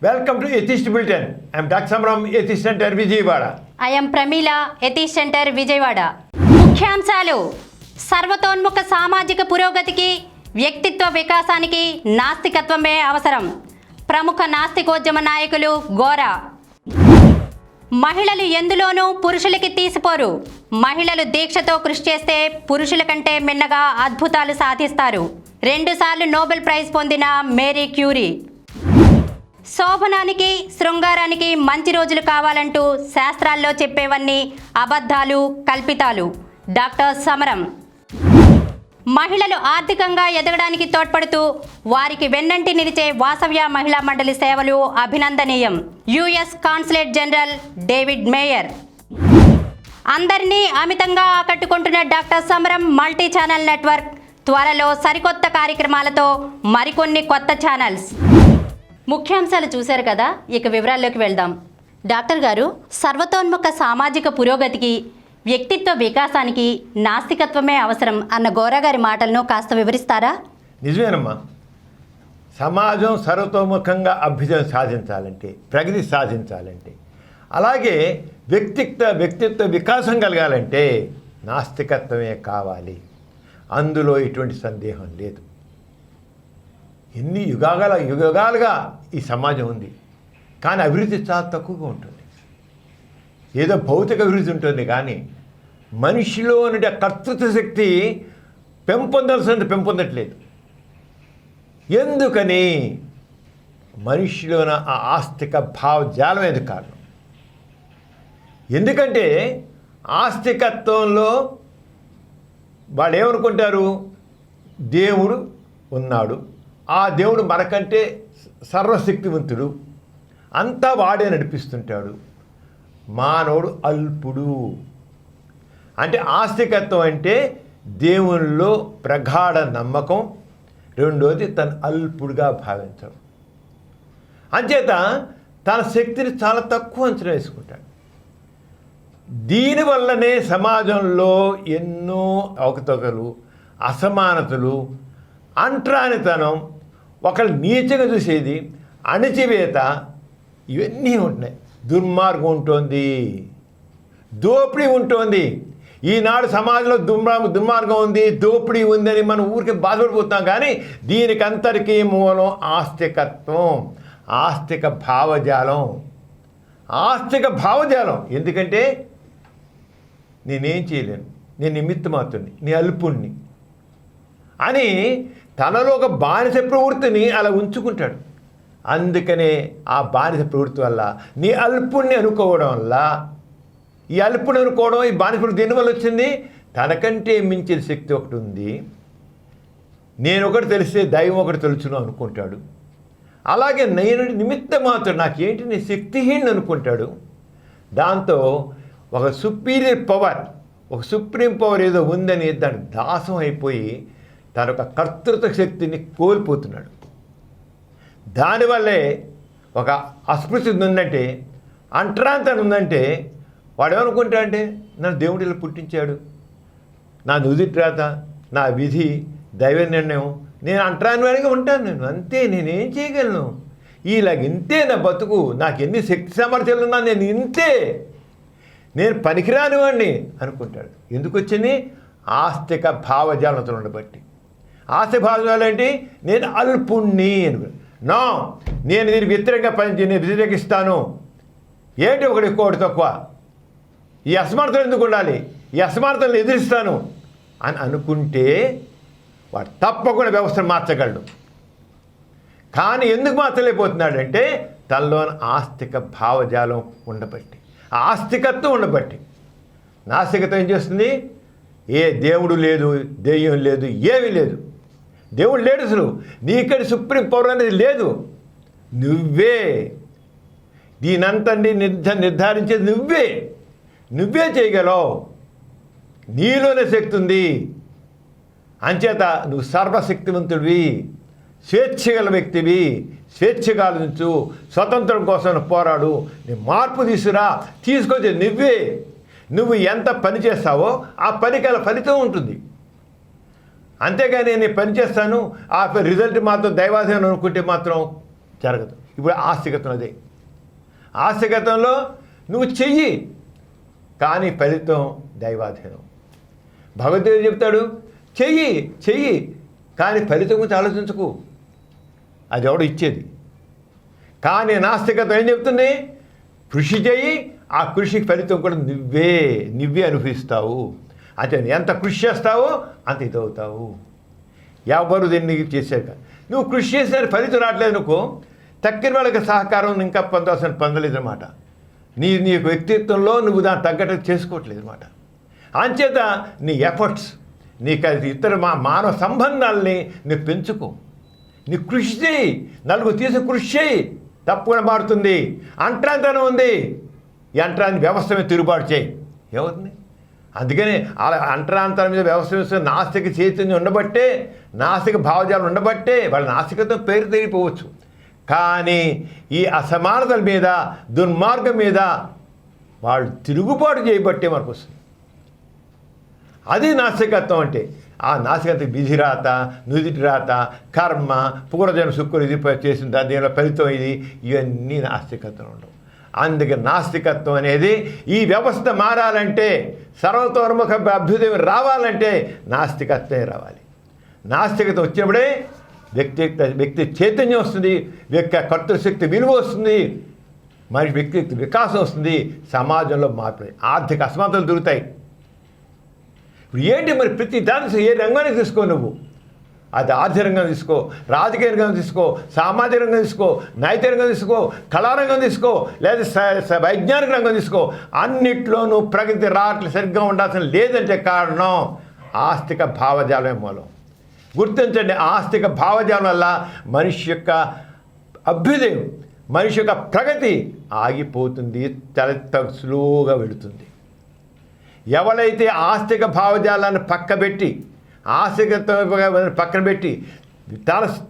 Welcome to Atheist Bulletin. I am Dr. Samaram, Atheist Center, Vijayawada. I am Pramila, Atheist Center, Vijayawada. ముఖ్యాంశాలు: సర్వతోన్ముఖ సామాజిక పురోగతికి, వ్యక్తిత్వ వికాసానికి నాస్తికత్వమే అవసరం. ప్రముఖ నాస్తికోద్యమ నాయకులు గోరా. మహిళలు ఎందులోనూ పురుషులకి తీసిపోరు. మహిళలు దీక్షతో కృషి చేస్తే పురుషుల కంటే మిన్నగా అద్భుతాలు సాధిస్తారు. 2 సార్లు నోబెల్ ప్రైజ్ పొందిన మేరీ క్యూరీ. శోభనానికి, శృంగారానికి మంచి రోజులు కావాలంటూ శాస్త్రాల్లో చెప్పేవన్నీ అబద్ధాలు, కల్పితాలు. డాక్టర్ సమరం. మహిళలు ఆర్థికంగా ఎదగడానికి తోడ్పడుతూ వారికి వెన్నంటి నిలిచే వాసవ్య మహిళా మండలి సేవలు అభినందనీయం. US consulate general David mayor. అందరినీ అమితంగా ఆకట్టుకుంటున్న డాక్టర్ సమరం మల్టీ ఛానల్ నెట్వర్క్ త్వరలో సరికొత్త కార్యక్రమాలతో మరికొన్ని కొత్త ఛానల్స్. ముఖ్యాంశాలు చూశారు కదా, ఇక వివరాల్లోకి వెళ్దాం. డాక్టర్ గారు, సర్వతోన్ముఖ సామాజిక పురోగతికి, వ్యక్తిత్వ వికాసానికి నాస్తికత్వమే అవసరం అన్న గోరా గారి మాటలను కాస్త వివరిస్తారా? నిజమేనమ్మా. సమాజం సర్వతోముఖంగా అభ్యుదయం సాధించాలంటే, ప్రగతి సాధించాలంటే, అలాగే వ్యక్తిత్వ వికాసం కలగాలంటే నాస్తికత్వమే కావాలి. అందులో ఎటువంటి సందేహం లేదు. ఎన్ని యుగాలుగా ఈ సమాజం ఉంది, కానీ అభివృద్ధి చాలా తక్కువగా ఉంటుంది. ఏదో భౌతిక అభివృద్ధి ఉంటుంది, కానీ మనిషిలో ఉండే కర్తృత్వ శక్తి పెంపొందాల్సినంత పెంపొందట్లేదు. ఎందుకని? మనిషిలోన ఆ ఆస్తిక భావజాలం ఎందుకు కారణం? ఎందుకంటే ఆస్తికత్వంలో వాళ్ళు ఏమనుకుంటారు, దేవుడు ఉన్నాడు, ఆ దేవుడు మనకంటే సర్వశక్తివంతుడు, అంతా వాడే నడిపిస్తుంటాడు, మానవుడు అల్పుడు. అంటే ఆస్తికత్వం అంటే దేవునిలో ప్రగాఢ నమ్మకం, రెండోది తను అల్పుడుగా భావించడం. అంచేత తన శక్తిని చాలా తక్కువ అంచనా వేసుకుంటాడు. దీనివల్లనే సమాజంలో ఎన్నో అవకతవకలు, అసమానతలు, అంటరానితనం, ఒకళ్ళు నీచగా చూసేది, అణచివేత, ఇవన్నీ ఉంటున్నాయి. దుర్మార్గం ఉంటుంది, దోపిడీ ఉంటుంది. ఈనాడు సమాజంలో దుర్మార్గం ఉంది, దోపిడీ ఉందని మనం ఊరికి బాధపడిపోతాం. కానీ దీనికంతటికీ మూలం ఆస్తికత్వం, ఆస్తిక భావజాలం. ఎందుకంటే నేనేం చేయలేను, నేను నిమిత్త మాత్రుని, నీ అల్పుణ్ణి అని తనలో ఒక బానిస ప్రవృత్తిని అలా ఉంచుకుంటాడు. అందుకనే ఆ బానిస ప్రవృత్తి వల్ల, నీ అల్పుణ్ణి అనుకోవడం వల్ల, ఈ అల్పుని అనుకోవడం, ఈ బానిస ప్రవృత్తి దేనివల్ల వచ్చింది? తనకంటే మించిన శక్తి ఒకటి ఉంది, నేను ఒకటి తెలిస్తే దైవం ఒకటి తెలుసును అనుకుంటాడు. అలాగే నేను నిమిత్త మాత్రం, నాకేంటి, నీ శక్తిహీనుడు అనుకుంటాడు. దాంతో ఒక సుపీరియర్ పవర్, ఒక సుప్రీం పవర్ ఏదో ఉందని దానికి దాసం అయిపోయి తన యొక్క కర్తృత్వ శక్తిని కోల్పోతున్నాడు. దానివల్లే ఒక అస్పృశ్యత ఉందంటే, అంటరాంతరం ఉందంటే, వాడు ఏమనుకుంటాడంటే, నన్ను దేవుడు ఇలా పుట్టించాడు, నా నుదిటి రాత, నా విధి, దైవ నిర్ణయం, నేను అంటరానివాడిగా ఉంటాను, నేను అంతే, నేనేం చేయగలను, ఇంతే నా బతుకు, నాకు ఎన్ని శక్తి సామర్థ్యాలు ఉన్నా నేను ఇంతే, నేను పనికిరాని వాడిని అనుకుంటాడు. ఎందుకు వచ్చింది? ఆస్తిక భావజాలతో ఉండబట్టి. ఆస్తిక భావజాలం ఏంటి? నేను అల్పుణ్ణి అని, నో, నేను దీనికి వ్యతిరేకంగా నేను వ్యతిరేకిస్తాను, ఏంటి ఒకటి ఎక్కువ ఒకటి తక్కువ, ఈ అసమానతలు ఎందుకు ఉండాలి, ఈ అసమానతలను ఎదిరిస్తాను అని అనుకుంటే వాడు తప్పకుండా వ్యవస్థను మార్చగలడు. కానీ ఎందుకు మార్చలేకపోతున్నాడంటే తనలోని ఆస్తిక భావజాలం ఉండబట్టి, ఆస్తికత్వం ఉండబట్టి. నాస్తికత్వం ఏం చేస్తుంది? ఏ దేవుడు లేదు, దెయ్యం లేదు, ఏమీ లేదు, దేవుడు లేడు, అసలు నీకటి సుప్రీం పవర్ అనేది లేదు, నువ్వే దీనంతని నిర్ధారించేది నువ్వే చేయగలవు, నీలోనే శక్తి ఉంది. అంచేత నువ్వు సర్వశక్తివంతుడివి, స్వేచ్ఛగల వ్యక్తివి, స్వేచ్ఛగా ఆలోచించు, స్వతంత్రం కోసం పోరాడు, నీ మార్పు తీసుకొచ్చి నువ్వు ఎంత పని చేస్తావో ఆ పనికి అలా ఫలితం ఉంటుంది. అంతేగాని నేను పని చేస్తాను, ఆ రిజల్ట్ మాత్రం దైవాధీనం అనుకుంటే మాత్రం జరగదు. ఇప్పుడు ఆస్తికత్వం అదే. ఆస్తికత్వంలో నువ్వు చెయ్యి, కానీ ఫలితం దైవాధీనం. భగవద్గీత చెప్తాడు, చెయ్యి కానీ ఫలితం గురించి ఆలోచించకు, అది ఎవడో ఇచ్చేది. కానీ నాస్తికత్వం ఏం చెప్తుంది? కృషి చేయి, ఆ కృషికి ఫలితం కూడా నువ్వే అనుభవిస్తావు. అంటే ఎంత కృషి చేస్తావో అంత ఇదవుతావు. ఎవరు దీన్ని చేశాక నువ్వు కృషి చేసిన ఫలితం రావట్లేదు అనుకో, తక్కిన వాళ్ళకి సహకారం ఇంకా పొందలేదు అన్నమాట. నీ వ్యక్తిత్వంలో నువ్వు దాన్ని తగ్గట్టు చేసుకోవట్లేదు అన్నమాట. అంచేత నీ ఎఫర్ట్స్, నీకు అది ఇతర మానవ సంబంధాలని నువ్వు పెంచుకో, నీ కృషి చేయి, నలుగురు తీసి కృషి చేయి, తప్పకుండా మారుతుంది. అంటరాంతరం ఉంది, ఈ అంటరాంత వ్యవస్థ మీద తిరుగుబాటు చేయి, ఏమవుతుంది? అందుకని అలా అంటరాంతరం మీద వ్యవస్థ నాస్తిక చైతన్యం ఉండబట్టే, నాస్తిక భావజాలం ఉండబట్టే వాళ్ళ నాస్తికత్వం పేరు తెలియపోవచ్చు. కానీ ఈ అసమానతల మీద, దుర్మార్గం మీద వాళ్ళు తిరుగుబాటు చేయబట్టే మనకు వస్తుంది. అది నాస్తికత్వం అంటే. ఆ నాస్తికత్వం విధి రాత, నుదిటి రాత, కర్మ, పూర్వజన్మ శుక్రుడు ఇది చేసిన దీనిలో ఫలితం ఇది, ఇవన్నీ నాస్తికత్వం ఉండవు. అందుకే నాస్తికత్వం అనేది ఈ వ్యవస్థ మారాలంటే, సర్వతోన్ముఖ అభ్యుదయం రావాలంటే నాస్తికత్వమే రావాలి. నాస్తికత్వం వచ్చినప్పుడే వ్యక్తి చైతన్యం వస్తుంది, వ్యక్తి కర్తృశక్తి విలువ వస్తుంది, మరి వ్యక్తిత్వ వికాసం వస్తుంది, సమాజంలో మార్పు, ఆర్థిక అసమానతలు దొరుకుతాయి. ఇప్పుడు ఏంటి మరి ప్రతి దానికి ఏ రంగానికి తీసుకో నువ్వు, అది ఆర్థిక రంగం తీసుకో, రాజకీయ రంగం తీసుకో, సామాజిక రంగం తీసుకో, నైతిక రంగం తీసుకో, కళారంగం తీసుకో, లేదా వైజ్ఞానిక రంగం తీసుకో, అన్నిట్లోనూ ప్రగతి రావట్లేదు, సరిగ్గా ఉండాల్సిన లేదంటే కారణం ఆస్తిక భావజాలమే మూలం. గుర్తించండి, ఆస్తిక భావజాలం వల్ల మనిషి యొక్క అభ్యుదయం, మనిషి యొక్క ప్రగతి ఆగిపోతుంది, స్లోగా వెళుతుంది. ఎవరైతే ఆస్తిక భావజాలాన్ని పక్కబెట్టి, పక్కన పెట్టి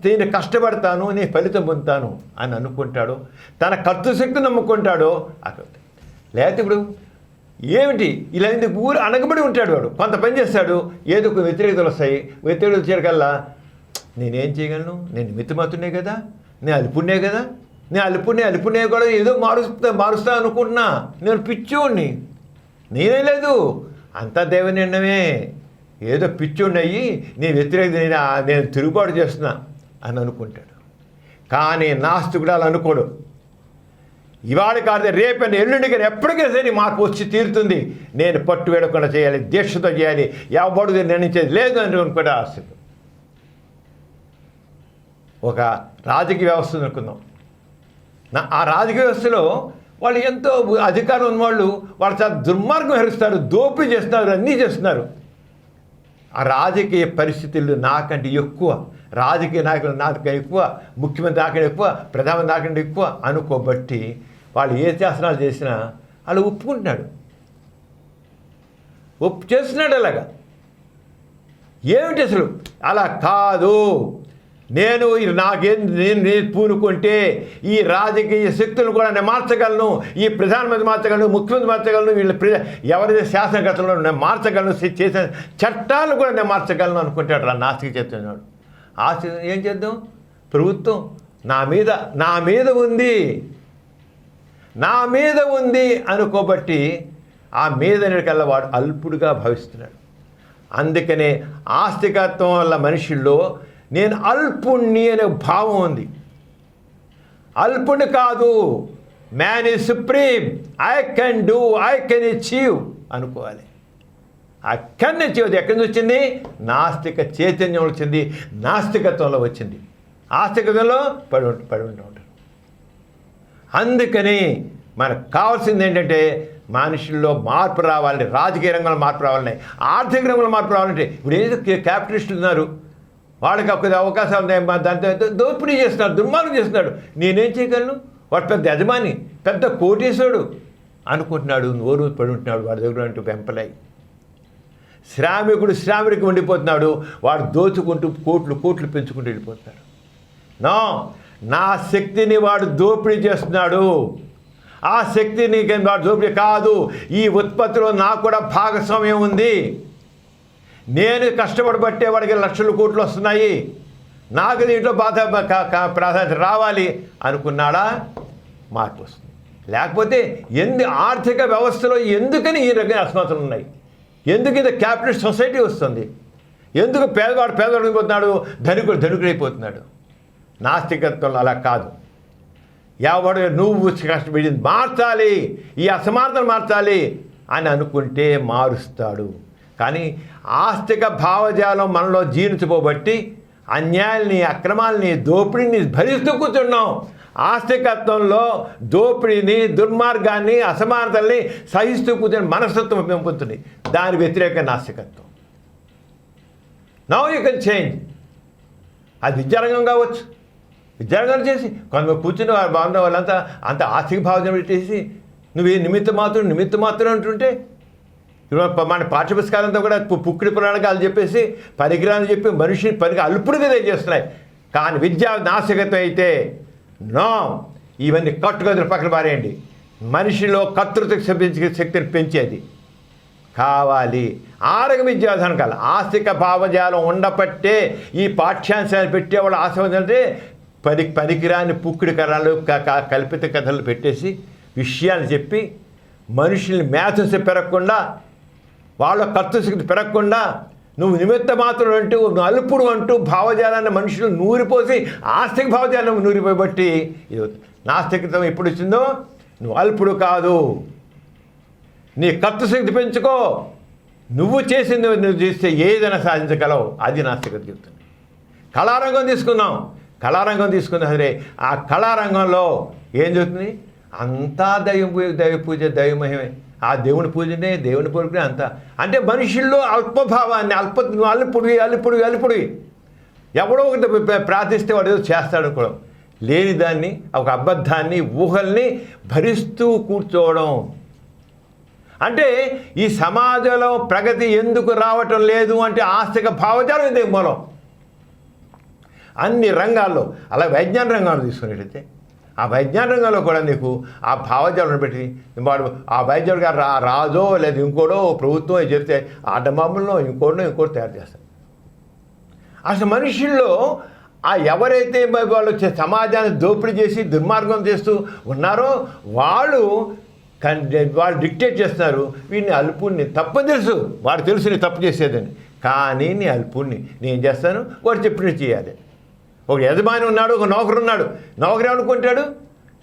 నేను కష్టపడతాను, నేను ఫలితం పొందుతాను అని అనుకుంటాడో, తన కర్తృశక్తి నమ్ముకుంటాడో అక్కడ. లేకపోతే ఇప్పుడు ఏమిటి ఇలా ఊరు అనగబడి ఉంటాడు, వాడు కొంత పని చేస్తాడు, ఏదో ఒక వ్యతిరేకతలు వస్తాయి, వ్యతిరేకతలు వచ్చేకల్లా నేనేం చేయగలను, నేను మితిమతునే కదా, నేను అల్పుణ్ణే కదా, నేను అల్పుణ్ణే కూడా ఏదో మారుస్తా అనుకుంటున్నా, నేను పిచ్చోడిని, నేనే లేదు, అంతా దైవ నిర్ణయమే, ఏదో పిచ్చోడినయ్యి నేను వ్యతిరేకత నేను తిరుగుబాటు చేస్తున్నా అని అనుకుంటాడు. కానీ నాస్తికుడు అలా అనుకోడు. ఇవాళ కాదు రేపని ఎల్లుండి కానీ ఎప్పటికైనా సరే మార్పు వచ్చి తీరుతుంది, నేను పట్టు వేడకుండా చేయాలి, దీక్షతో చేయాలి, ఎవడు నిర్ణయించేది లేదు అని అనుకుంటే ఆస్తికు. ఒక రాజకీయ వ్యవస్థ అనుకుందాం, ఆ రాజకీయ వ్యవస్థలో వాళ్ళు ఎంతో అధికారం ఉన్నవాళ్ళు వాళ్ళు చాలా దుర్మార్గం హరిస్తారు, దోపిడీ చేస్తున్నారు, అన్నీ చేస్తున్నారు. ఆ రాజకీయ పరిస్థితులు నాకంటే ఎక్కువ, రాజకీయ నాయకులు నాకంటే ఎక్కువ, ముఖ్యమంత్రి నాకంటే ఎక్కువ, ప్రధానమంత్రి నాకంటే ఎక్కువ అనుకోబట్టి వాళ్ళు ఏ శాసనాలు చేసినా వాళ్ళు ఒప్పుకుంటున్నాడు, చేస్తున్నాడు. అలాగా ఏమిటి అసలు? అలా కాదు, నేను పూనుకుంటే ఈ రాజకీయ శక్తులను కూడా నేను మార్చగలను, ఈ ప్రధానమంత్రి మార్చగలను, ముఖ్యమంత్రి మార్చగలను, వీళ్ళ ఎవరైతే శాసనకర్తలు నేను మార్చగలను, చేసిన చట్టాలను కూడా నేను మార్చగలను అనుకుంటాడు ఆ నాస్తిక చెప్తున్నాడు. ఏం చేద్దాం? ప్రభుత్వం నా మీద ఉంది అనుకోబట్టి ఆ మీదనికల్లా వాడు అల్పుడుగా భావిస్తున్నాడు. అందుకనే ఆస్తికత్వం వల్ల మనుషుల్లో నేను అల్పుణ్ణి అనే భావం ఉంది. అల్పుణ్ణి కాదు, man is supreme, I can achieve అనుకోవాలి. ఆ కెన్ అచీవ్ ఎక్కడి నుంచి వచ్చింది? నాస్తిక చైతన్యం వచ్చింది, నాస్తికత్వంలో వచ్చింది. ఆస్తికత్వంలో పడి ఉంటారు. అందుకని మనకు కావాల్సింది ఏంటంటే మనుషుల్లో మార్పు రావాలని, రాజకీయ రంగంలో మార్పు రావాలని, ఆర్థిక రంగంలో మార్పు రావాలంటే ఇప్పుడు ఏదో క్యాపిటలిస్టులు ఉన్నారు, వాళ్ళకి ఒక అవకాశాలు ఉన్నాయి, దాంతో దోపిడీ చేస్తున్నాడు, దుర్మార్గం చేస్తున్నాడు, నేనేం చేయగలను? వాడు పెద్ద యజమాని, పెద్ద కోటీశ్వరుడు అనుకుంటున్నాడు, నోరు పడి ఉంటున్నాడు, వాడి దగ్గర అంటూ పెంపలై. శ్రామికుడికి ఉండిపోతున్నాడు, వాడు దోచుకుంటూ కోట్లు పెంచుకుంటూ వెళ్ళిపోతున్నాడు. నా శక్తిని వాడు దోపిడీ చేస్తున్నాడు. ఆ శక్తిని వాడు దోపిడీ కాదు, ఈ ఉత్పత్తిలో నాకు కూడా భాగస్వామ్యం ఉంది. నేను కష్టపడబట్టే వాడికి లక్షల కోట్లు వస్తున్నాయి. నాకు దీంట్లో ప్రాధాన్యత రావాలి అనుకున్నాడా, మార్పు వస్తుంది. లేకపోతే ఆర్థిక వ్యవస్థలో ఎందుకని ఈ రకమైన అసమానతలు ఉన్నాయి, ఎందుకు ఇంత క్యాపిటలిస్ట్ సొసైటీ వస్తుంది, ఎందుకు పేదవాడు పోతున్నాడు, ధనికుడైపోతున్నాడు. నాస్తికత్వంలో అలా కాదు. ఎవడు నువ్వు కష్టపడి మార్చాలి, ఈ అసమానతను మార్చాలి అని అనుకుంటే మారుస్తాడు. కానీ ఆస్తిక భావజాలం మనలో జీర్ణించుకోబట్టి అన్యాయాల్ని, అక్రమాలని, దోపిడీని భరిస్తూ కూర్చున్నాం. ఆస్తికత్వంలో దోపిడీని, దుర్మార్గాన్ని, అసమానతల్ని సహిస్తూ కూర్చొని మనస్తత్వం పెంపుతుంది. దాని వ్యతిరేక నాస్తికత్వం. Now you can change. అది విద్యారంగం కావచ్చు, విద్యారంగం చేసి కొంతమంది కూర్చుని బాగున్న వాళ్ళంతా అంత ఆస్తిక భావన పెట్టేసి నువ్వు నిమిత్త మాత్రం అంటుంటే మన పాఠ్యపుస్తకాలంతా కూడా పుక్కిడి పురాణాలు చెప్పేసి పరికరాలు చెప్పి మనిషిని పనికి అల్పుడిగా చేస్తున్నాయి. కానీ విద్యా నాస్తికత్వం అయితే నో, ఇవన్నీ కట్టుగదులు పక్కన పారేయండి. మనిషిలో కర్తృత్వ శక్తిని పెంచేది కావాలి. ఆరోగ్య విద్యావిధానం కావాలి. ఆస్తిక భావజాలం ఉండపట్టే ఈ పాఠ్యాంశాలు పెట్టేవాళ్ళు ఆశీర్వదించే పనికిరాని పుక్కిడి కథలు, కల్పిత కథలు పెట్టేసి విషయాలు చెప్పి మనుషుల్ని మ్యాథ్స్ పెరగకుండా, వాళ్ళ కర్తృశక్తి పెరగకుండా, నువ్వు నిమిత్త మాత్రం అంటూ, నువ్వు అల్పుడు అంటూ భావజాలాన్ని మనుషులు నూరిపోసి ఆస్తిక భావజాలను నూరిపోబట్టి ఇది నాస్తికత్వం ఎప్పుడు వచ్చిందో, నువ్వు అల్పుడు కాదు, నీ కర్తృశక్తి పెంచుకో, నువ్వు చేసింది నువ్వు చేస్తే ఏదైనా సాధించగలవు, అది నాస్తికత చెప్తుంది. కళారంగం తీసుకున్నా సరే ఆ కళారంగంలో ఏం చెప్తుంది, అంతా దైవ పూజ, దైవమహిమే, ఆ దేవుని పూజనే, దేవుని పొరుగునే అంతా. అంటే మనుషుల్లో అల్పభావాన్ని, అల్పుడు ఎవడో ఒకటి ప్రార్థిస్తే వాడు ఏదో చేస్తాడు కూడా, లేని దాన్ని, ఒక అబద్ధాన్ని, ఊహల్ని భరిస్తూ కూర్చోవడం. అంటే ఈ సమాజంలో ప్రగతి ఎందుకు రావటం లేదు అంటే ఆస్తిక భావజాలం ఇదే మూలం. అన్ని రంగాల్లో, అలా వైజ్ఞానిక రంగాల్లో తీసుకునేటైతే ఆ వైజ్ఞానిక రంగంలో కూడా నీకు ఆ భావజాలను పెట్టి వాడు ఆ వైద్యుడు గారు రాజో లేదా ఇంకోడో ప్రభుత్వం చెప్తే ఆ డమాముల్లో ఇంకోటి తయారు చేస్తారు. అసలు మనుషుల్లో ఆ ఎవరైతే వాళ్ళు సమాజాన్ని దోపిడీ చేసి దుర్మార్గం చేస్తూ ఉన్నారో వాళ్ళు డిక్టేట్ చేస్తున్నారు. వీడిని అల్పుణ్ణి, తప్పని తెలుసు, వాడు తెలుసు నీ తప్పు చేసేదని, కానీ నీ అల్పుణ్ణి నేను చేస్తాను, వాడు చెప్పినట్టు చేయాలి. ఒక యజమాని ఉన్నాడు, ఒక నౌకరు ఉన్నాడు. నౌకరు ఏమనుకుంటాడు,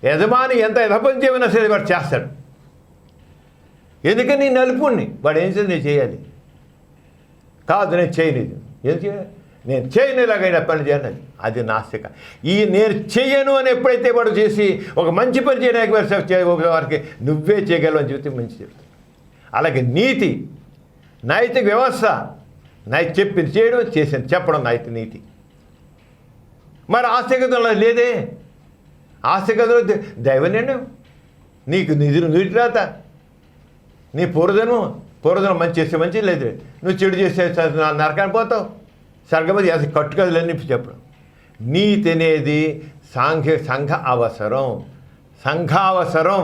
యజమాని ఎంత యథపని చేయమైనా సరే వాడు చేస్తాడు. ఎందుకని నేను అల్పుణ్ణి, వాడు ఏం చేసి నేను చేయాలి, కాదు నేను చేయలేదు, ఏం చేయాలి, నేను చేయనిలాగైనా పని చేయాలి. అది నాస్తిక. ఈ నేను చెయ్యను అని ఎప్పుడైతే వాడు చేసి ఒక మంచి పని చేయడానికి వారికి నువ్వే చేయగలవు అని చెప్తే మంచి చెప్తాను. అలాగే నీతి, నైతిక వ్యవస్థ, చెప్పింది చేయడం, చేసింది చెప్పడం నీతి. మరి ఆస్తికతలో లేదే. ఆస్తికతలో దైవ నిర్ణయం, నీకు నుదుటి రాత, నీ పూర్వజన్మ మంచి చేస్తే మంచి, లేదు నువ్వు చెడు చేస్తే నరకాన్ని పోతావు, స్వర్గమది అసలు కట్టుకథలన్నీ చెప్పడం. నీతి అనేది సంఘావసరం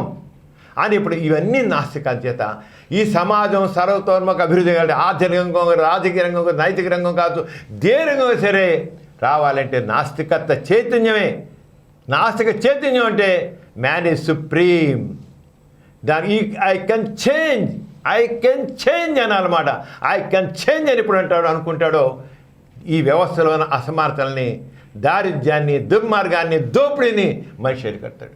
అని ఇప్పుడు ఇవన్నీ నాస్తికాల చేత ఈ సమాజం సర్వతోన్ముఖ అభివృద్ధి కాదు. ఆర్థిక రంగం, రాజకీయ రంగం, నైతిక రంగం కాదు, ఏ రంగం సరే రావాలంటే నాస్తికత్వ చైతన్యమే. నాస్తిక చైతన్యం అంటే మ్యాన్ ఈజ్ సుప్రీం. దాని ఐ కెన్ చేంజ్ అనాలన్నమాట. ఐ కెన్ చేంజ్ అని ఇప్పుడు అనుకుంటాడో ఈ వ్యవస్థలో ఉన్న అసమానతల్ని, దారిద్ర్యాన్ని, దుర్మార్గాన్ని, దోపిడీని మనిషి ఎదుర్కొడతాడు.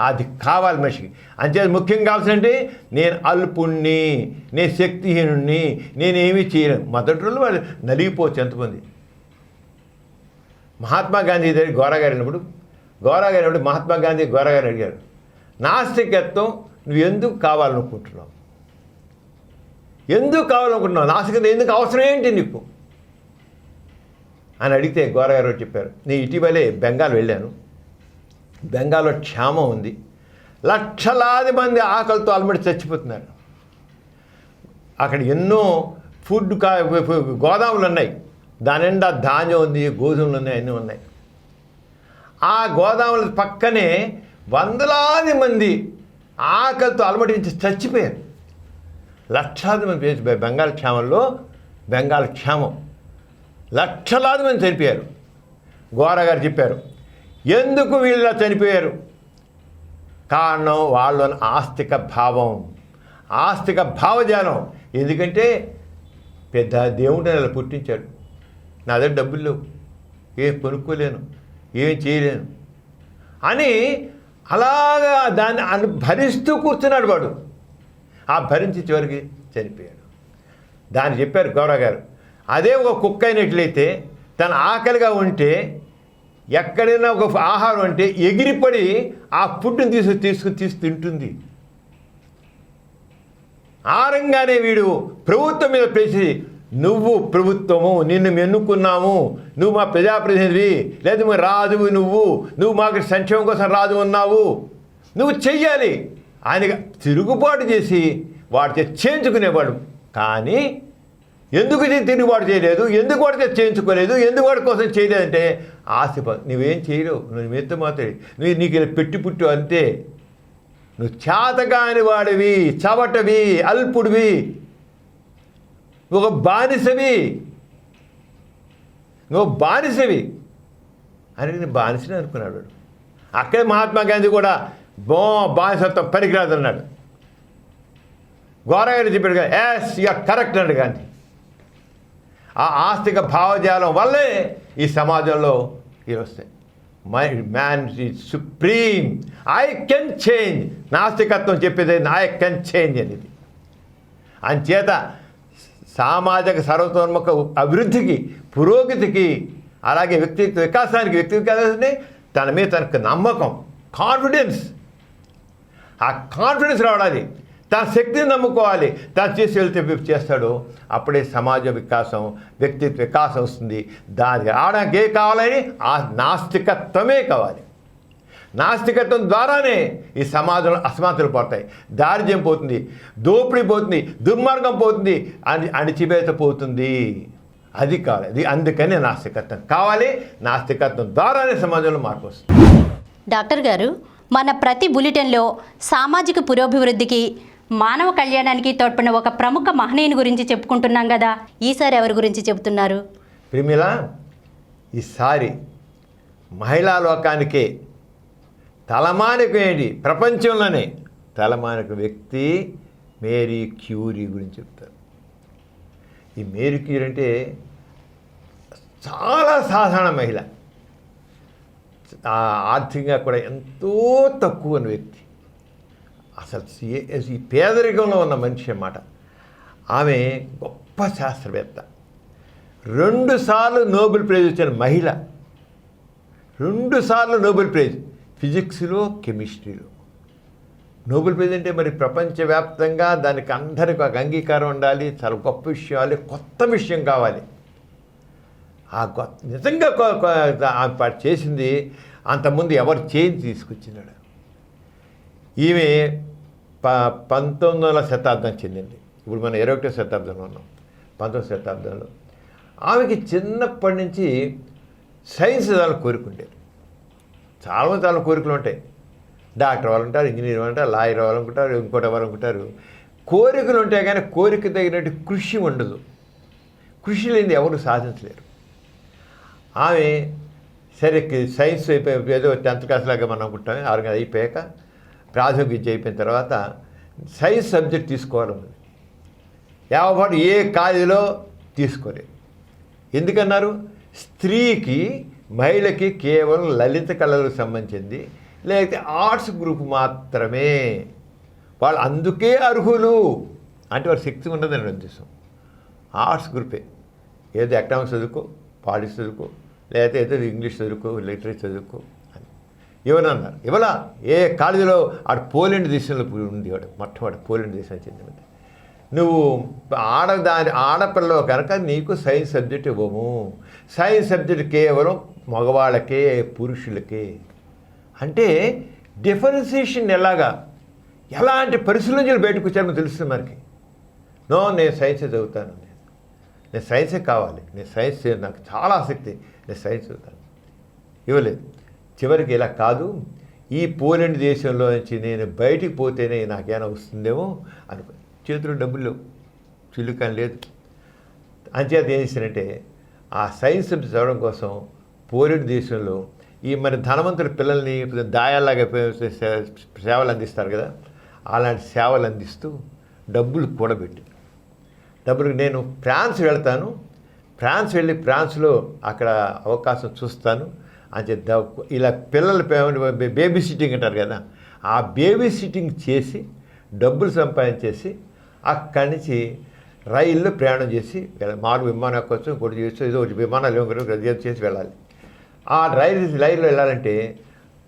అది కావాలి మనిషికి. అంతే ముఖ్యం కావాల్సిందంటే నేను అల్పుణ్ణి, నేను శక్తిహీనుణ్ణి, నేనేమీ చేయను. మొదటి రోజులు వాళ్ళు నలిగిపోవచ్చు ఎంతమంది. మహాత్మా గాంధీ దగ్గర గోరాగారు వెళ్ళినప్పుడు మహాత్మా గాంధీ గోరాగారు అడిగారు, నాస్తికత్వం నువ్వు ఎందుకు కావాలనుకుంటున్నావు, నాస్తికత్వం ఎందుకు అవసరం ఏంటి నీకు అని అడిగితే గోరాగారు చెప్పారు, నేను ఇటీవలే బెంగాల్ వెళ్ళాను, బెంగాల్లో క్షామం ఉంది, లక్షలాది మంది ఆకలితో అలమటి చచ్చిపోతున్నారు. అక్కడ ఎన్నో గోదాములు ఉన్నాయి, దాని నిండా ధాన్యం ఉంది, గోధుమలు ఉన్నాయి, అన్నీ ఉన్నాయి. ఆ గోదాముల పక్కనే వందలాది మంది ఆకలితో అలమటించి చచ్చిపోయారు. లక్షలాది మంది బెంగాల్ క్షామం లక్షలాది మంది చనిపోయారు. గోరా గారు చెప్పారు ఎందుకు వీళ్ళ చనిపోయారు. కారణం వాళ్ళ ఆస్తిక భావం, ఆస్తిక భావజాలం. ఎందుకంటే పెద్ద దేవుడిని అలా పుట్టించాడు, నా దగ్గర డబ్బులు లేవు, ఏం కొనుక్కోలేను, ఏం చేయలేను అని అలాగా దాన్ని భరిస్తూ కూర్చున్నాడు వాడు. ఆ భరించి చివరికి చనిపోయాడు. దాన్ని చెప్పారు గౌరవ గారు. అదే ఒక కుక్క అయినట్లయితే తన ఆకలిగా ఉంటే ఎక్కడైనా ఒక ఆహారం అంటే ఎగిరిపడి ఆ ఫుడ్ని తీసుకుని తింటుంది. ఆరంగానే వీడు ప్రభుత్వం మీద పేసి నువ్వు ప్రభుత్వము, నిన్ను ఎన్నుకున్నాము, నువ్వు మా ప్రజాప్రతినిధివి, లేదా నువ్వు రాజువు, నువ్వు మాకు సంక్షేమం కోసం రాజు ఉన్నావు, నువ్వు చెయ్యాలి ఆయన తిరుగుబాటు చేసి వాడితే చేయించుకునేవాడు. కానీ ఎందుకు తిరుగుబాటు చేయలేదు, ఎందుకు వాడితే చేయించుకోలేదు, ఎందుకు వాడి కోసం చేయలేదంటే ఆశపడి నువ్వేం చేయలేవు, నువ్వు మెత్త మాత్రమే, నీకు ఇలా పెట్టి పుట్టు అంతే, నువ్వు చేతగాని వాడివి, చవటవి, అల్పుడివి, ఒక బానిసవి, నువ్వు బానిసవి అని నేను బానిసని అనుకున్నాడు వాడు. అక్కడే మహాత్మా గాంధీ కూడా బానిసత్వం పనికిరాదు అన్నాడు. గోరా గారు చెప్పాడు కదా, ఎస్ యూఆర్ కరెక్ట్ అన్నాడు గాంధీ. ఆ ఆస్తిక భావజాలం వల్లే ఈ సమాజంలో ఇవి వస్తాయి. Man is supreme, I can change. నాస్తికత్వం చెప్పేది ఐ కెన్ చేంజ్ అనేది. అంచేత సామాజిక సర్వతోన్ముఖ అభివృద్ధికి, పురోగతికి, అలాగే వ్యక్తిత్వ వికాసానికి, వ్యక్తి వికాసాన్ని తన మీద తనకు నమ్మకం, కాన్ఫిడెన్స్, ఆ కాన్ఫిడెన్స్ రావడాలి, తన శక్తిని నమ్ముకోవాలి, తను చేసి వెళ్తే చేస్తాడు. అప్పుడే సమాజ వికాసం, వ్యక్తిత్వ వికాసం వస్తుంది. దానికి రావడానికి ఏ కావాలని ఆ నాస్తికత్వమే కావాలి. నాస్తికత్వం ద్వారానే ఈ సమాజంలో అసమానతలు పోతాయి, దారిద్ర్యం పోతుంది, దోపిడీ పోతుంది, దుర్మార్గం పోతుంది, అణిచివేత పోతుంది. అది కావాలి. అది అందుకని నాస్తికత్వం కావాలి. నాస్తికత్వం ద్వారానే సమాజంలో మార్పు వస్తుంది. డాక్టర్ గారు, మన ప్రతి బులెటిన్లో సామాజిక పురోభివృద్ధికి, మానవ కళ్యాణానికి తోడ్పడిన ఒక ప్రముఖ మహనీయుని గురించి చెప్పుకుంటున్నాం కదా, ఈసారి ఎవరి గురించి చెబుతున్నారు? ప్రిమిల, ఈసారి మహిళా లోకానికే తలమానికం ఏంటి, ప్రపంచంలోనే తలమానిక వ్యక్తి మేరీ క్యూరీ గురించి చెప్తారు. ఈ మేరీ క్యూరీ అంటే చాలా సాధారణ మహిళ, ఆర్థికంగా కూడా ఎంతో తక్కువ వ్యక్తి, అసలు ఈ పేదరికంలో ఉన్న మనిషి అన్నమాట. ఆమె గొప్ప శాస్త్రవేత్త, 2 సార్లు నోబెల్ ప్రైజ్ వచ్చిన మహిళ, 2 సార్లు నోబెల్ ప్రైజ్ ఫిజిక్స్లో, కెమిస్ట్రీలో. నోబెల్ ప్రైజ్ అంటే మరి ప్రపంచవ్యాప్తంగా దానికి అందరికి ఒక అంగీకారం ఉండాలి, చాలా గొప్ప విషయాలు, కొత్త విషయం కావాలి. ఆ నిజంగా చేసింది అంతకుముందు ఎవరు చేంజ్ తీసుకొచ్చినాడు. ఈమె 19వ శతాబ్దం చెందింది. ఇప్పుడు మనం 21వ శతాబ్దంలో ఉన్నాం. 19వ శతాబ్దంలో ఆమెకి చిన్నప్పటి నుంచి సైన్స్ చాలా కోరుకుంటారు. చాలా కోరికలు ఉంటాయి. డాక్టర్ వాళ్ళు ఉంటారు, ఇంజనీర్ ఉంటారు, లాయర్ వాళ్ళు అనుకుంటారు, ఇంకోటి ఎవరు అనుకుంటారు. కోరికలు ఉంటాయి కానీ కోరిక తగినట్టు కృషి ఉండదు. కృషి లేనిది ఎవరు సాధించలేరు. ఆమె సరే సైన్స్ అయిపోయి ఏదో 10th క్లాస్ లాగా మనం అనుకుంటాం. 6 అయిపోయాక ప్రాథమిక విద్య అయిపోయిన తర్వాత సైన్స్ సబ్జెక్ట్ తీసుకోవాలన్నది. ఎవరు ఏ కాలేజీలో తీసుకోలేదు. ఎందుకన్నారు? స్త్రీకి, మహిళకి కేవలం లలిత కళలకు సంబంధించింది, లేకపోతే ఆర్ట్స్ గ్రూప్ మాత్రమే, వాళ్ళు అందుకే అర్హులు అంటే వారి శక్తి ఉండదని ఉద్దేశం. ఆర్ట్స్ గ్రూపే, ఏదో ఎకనామిక్స్ చదువుకో, పాలిటిక్స్ చదువుకో, లేకపోతే ఏదో ఇంగ్లీష్ చదువుకో, లిటరేచర్ చదువుకో అని ఎవరన్నారు. ఇవాళ ఏ కాలేజీలో ఆడు పోలాండ్ దేశంలో ఉంది, వాడు మొట్టమొదటి పోలాండ్ దేశానికి చెందినది. నువ్వు ఆడపిల్లలో కనుక నీకు సైన్స్ సబ్జెక్ట్ ఇవ్వము. సైన్స్ సబ్జెక్ట్ కేవలం మగవాళ్ళకే, పురుషులకే. అంటే డిఫరెన్సియేషన్ ఎలాంటి పరిస్థితుల నుంచి బయటకు వచ్చారో తెలుస్తుంది మనకి. నేను సైన్సే చదువుతాను, నేను సైన్సే కావాలి, నేను సైన్స్ నాకు చాలా ఆసక్తి, నేను సైన్స్ చదువుతాను. ఇవ్వలేదు. చివరికి ఇలా కాదు, ఈ పోలాండ్ దేశంలో నుంచి నేను బయటికి పోతేనే నాకేమైనా వస్తుందేమో అనుకో. చేతిలో డబ్బులు చిల్లుకని లేదు. అంచేత ఏం చేశానంటే ఆ సైన్స్ చదవడం కోసం పోరెడ్ దేశంలో ఈ మరి ధనవంతుల పిల్లల్ని దాయాల్లాగా సేవలు అందిస్తారు కదా, అలాంటి సేవలు అందిస్తూ డబ్బులు కూడబెట్టి డబ్బులు నేను ఫ్రాన్స్ వెళ్తాను, ఫ్రాన్స్ వెళ్ళి ఫ్రాన్స్లో అక్కడ అవకాశం చూస్తాను అని ఇలా పిల్లల బేబీ సిట్టింగ్ అంటారు కదా, ఆ బేబీ సిట్టింగ్ చేసి డబ్బులు సంపాదించేసి అక్కడి నుంచి రైల్లో ప్రయాణం చేసి మామూలు విమానం కోసం ఇంకోటి చేసి ఏదో ఒకటి విమానాలు రిజర్వ్ చేసి వెళ్ళాలి. ఆ రైల్లో వెళ్ళాలంటే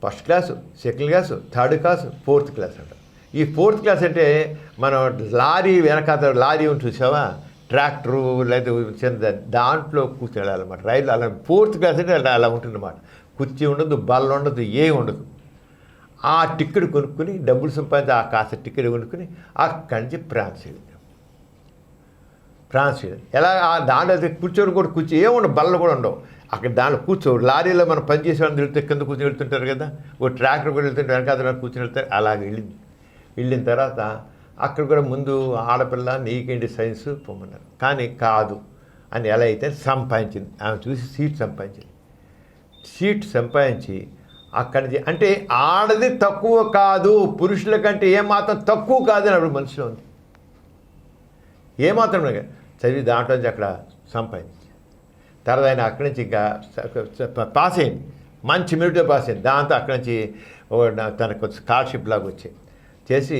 first class, second class, third class, fourth class అంటారు. ఈ ఫోర్త్ క్లాస్ అంటే మనం లారీ వెనకాల లారీ ఉంటుంది చూసావా, ట్రాక్టరు లేదా చిన్న దాంట్లో కూర్చొని వెళ్ళాలన్నమాట. రైలు అలా ఫోర్త్ క్లాస్ అంటే అలా ఉంటుందన్నమాట. కుర్చీ ఉండదు, బల్ల ఉండదు, ఏం ఉండదు. ఆ టికెట్ కొనుక్కొని డబ్బులు సంపాదించి ఆ కాస్త టికెట్ కొనుక్కొని అక్కడి నుంచి ఫ్రాన్స్ వెళ్ళాం. ఫ్రాన్స్ ఎలా దాంట్లో కూర్చొని కూడా కూర్చో ఏముండవు, బల్ల కూడా ఉండవు. అక్కడ దాంట్లో కూర్చో లారీలో మనం పనిచేసే వాళ్ళని వెళ్తే కింద కూర్చొని వెళ్తుంటారు కదా, ఓ ట్రాక్టర్ కూడా వెళ్తుంటారు, వెనకాల కూర్చొని వెళ్తారు. అలాగే వెళ్ళిన తర్వాత అక్కడ కూడా ముందు ఆడపిల్ల నీకేంటి సైన్స్ పొమ్మన్నారు. కానీ కాదు అని ఎలా అయితే సంపాదించింది, ఆమె చూసి సీట్ సంపాదించి అక్కడి నుంచి అంటే ఆడది తక్కువ కాదు, పురుషుల కంటే ఏమాత్రం తక్కువ కాదు అని అప్పుడు మనసులో ఉంది. ఏమాత్రం చదివి దాంట్లో నుంచి అక్కడ సంపాదించి తర్వాత ఆయన అక్కడి నుంచి ఇంకా పాస్ అయింది, మంచి మెరిట్తో పాస్ అయింది. దాంతో అక్కడి నుంచి తనకు స్కాలర్షిప్ లాగా వచ్చాయి చేసి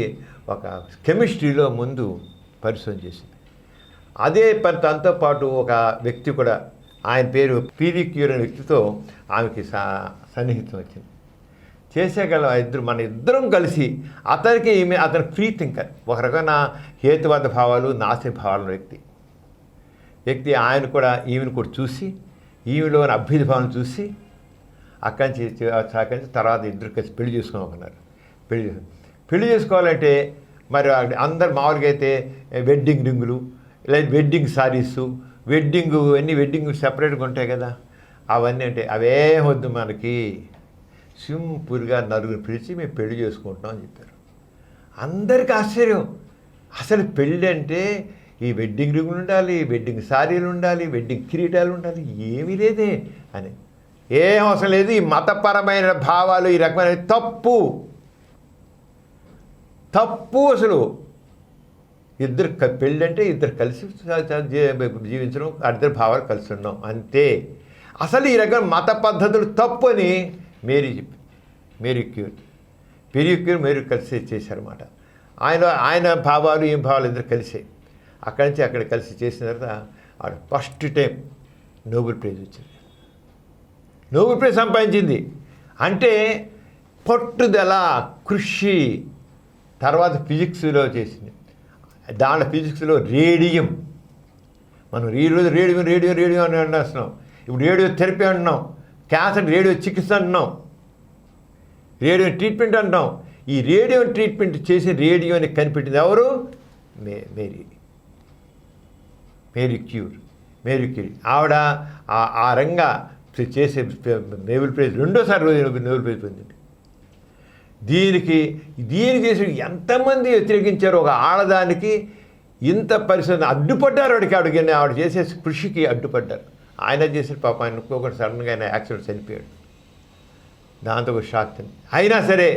ఒక కెమిస్ట్రీలో ముందు పరిశోధన చేసింది. అదే పని తనతో పాటు ఒక వ్యక్తి కూడా, ఆయన పేరు పీరీ క్యూర్ అనే వ్యక్తితో ఆమెకి సన్నిహితం వచ్చింది. చేసేగల మన ఇద్దరం కలిసి అతను ఫ్రీ థింకర్, ఒక రకమైన హేతువాద భావాలు నాస్తిక భావాలు వ్యక్తి ఆయన కూడా ఈమెను కూడా చూసి ఈమెలోని అభ్యుద భావాలను చూసి అక్కడి నుంచి తర్వాత ఇద్దరు కలిసి పెళ్లి చేసుకోమన్నారు. పెళ్లి చేసుకోవాలంటే మరి అందరు మామూలుగా అయితే వెడ్డింగ్ రింగులు లేదా వెడ్డింగ్ సారీసు వెడ్డింగ్ సెపరేట్గా ఉంటాయి కదా, అవన్నీ అంటే అవే వద్దు, మనకి సింపుల్గా నలుగురు పిలిచి మేము పెళ్లి చేసుకుంటున్నాం అని చెప్పారు. అందరికీ ఆశ్చర్యం, అసలు పెళ్ళి అంటే ఈ వెడ్డింగ్ రింగులు ఉండాలి, వెడ్డింగ్ సారీలు ఉండాలి, వెడ్డింగ్ కిరీటాలు ఉండాలి, ఏమీ లేదే అని. ఏం అవసరం లేదు, ఈ మతపరమైన భావాలు ఈ రకమైన తప్పు అసలు. ఇద్దరు పెళ్ళి అంటే ఇద్దరు కలిసి జీవించడం, ఇద్దరు భావాలు కలిసి ఉండడం అంతే. అసలు ఈ రకమైన మత పద్ధతులు తప్పు అని మేరీ క్యూర్ కలిసి చేశారన్నమాట. ఆయన భావాలు ఈ భావాలు ఇద్దరు కలిసాయి. అక్కడి నుంచి అక్కడ కలిసి చేసిన తర్వాత ఆవిడ ఫస్ట్ టైం నోబెల్ ప్రైజ్ వచ్చింది. నోబెల్ ప్రైజ్ సంపాదించింది అంటే పట్టుదల, కృషి. తర్వాత ఫిజిక్స్లో చేసింది. దాంట్లో ఫిజిక్స్లో రేడియం, మనం ఈరోజు రేడియో అని అంటున్నాం, ఇప్పుడు రేడియో థెరపీ అంటున్నాం, క్యాన్సర్ రేడియో చికిత్స అంటున్నాం, రేడియో ట్రీట్మెంట్ అంటున్నాం. ఈ రేడియో ట్రీట్మెంట్ చేసి రేడియోని కనిపెట్టింది ఎవరు? Marie Curie. ఆవిడ ఆ రంగా చేసే నోబెల్ ప్రైజ్ రెండోసారి నోబెల్ ప్రైజ్ పొందింది. దీనికి చేసి ఎంతమంది వ్యతిరేకించారు. ఒక ఆడదానికి ఇంత పరిశోధన అడ్డుపడ్డారు. ఆవిడ చేసే కృషికి అడ్డుపడ్డారు. ఆయన చేసిన పాప ఆయన ఇంకొకటి సడన్గా ఆయన యాక్సిడెంట్ చనిపోయాడు. దాంతో ఒక షాక్ తిని అయినా సరే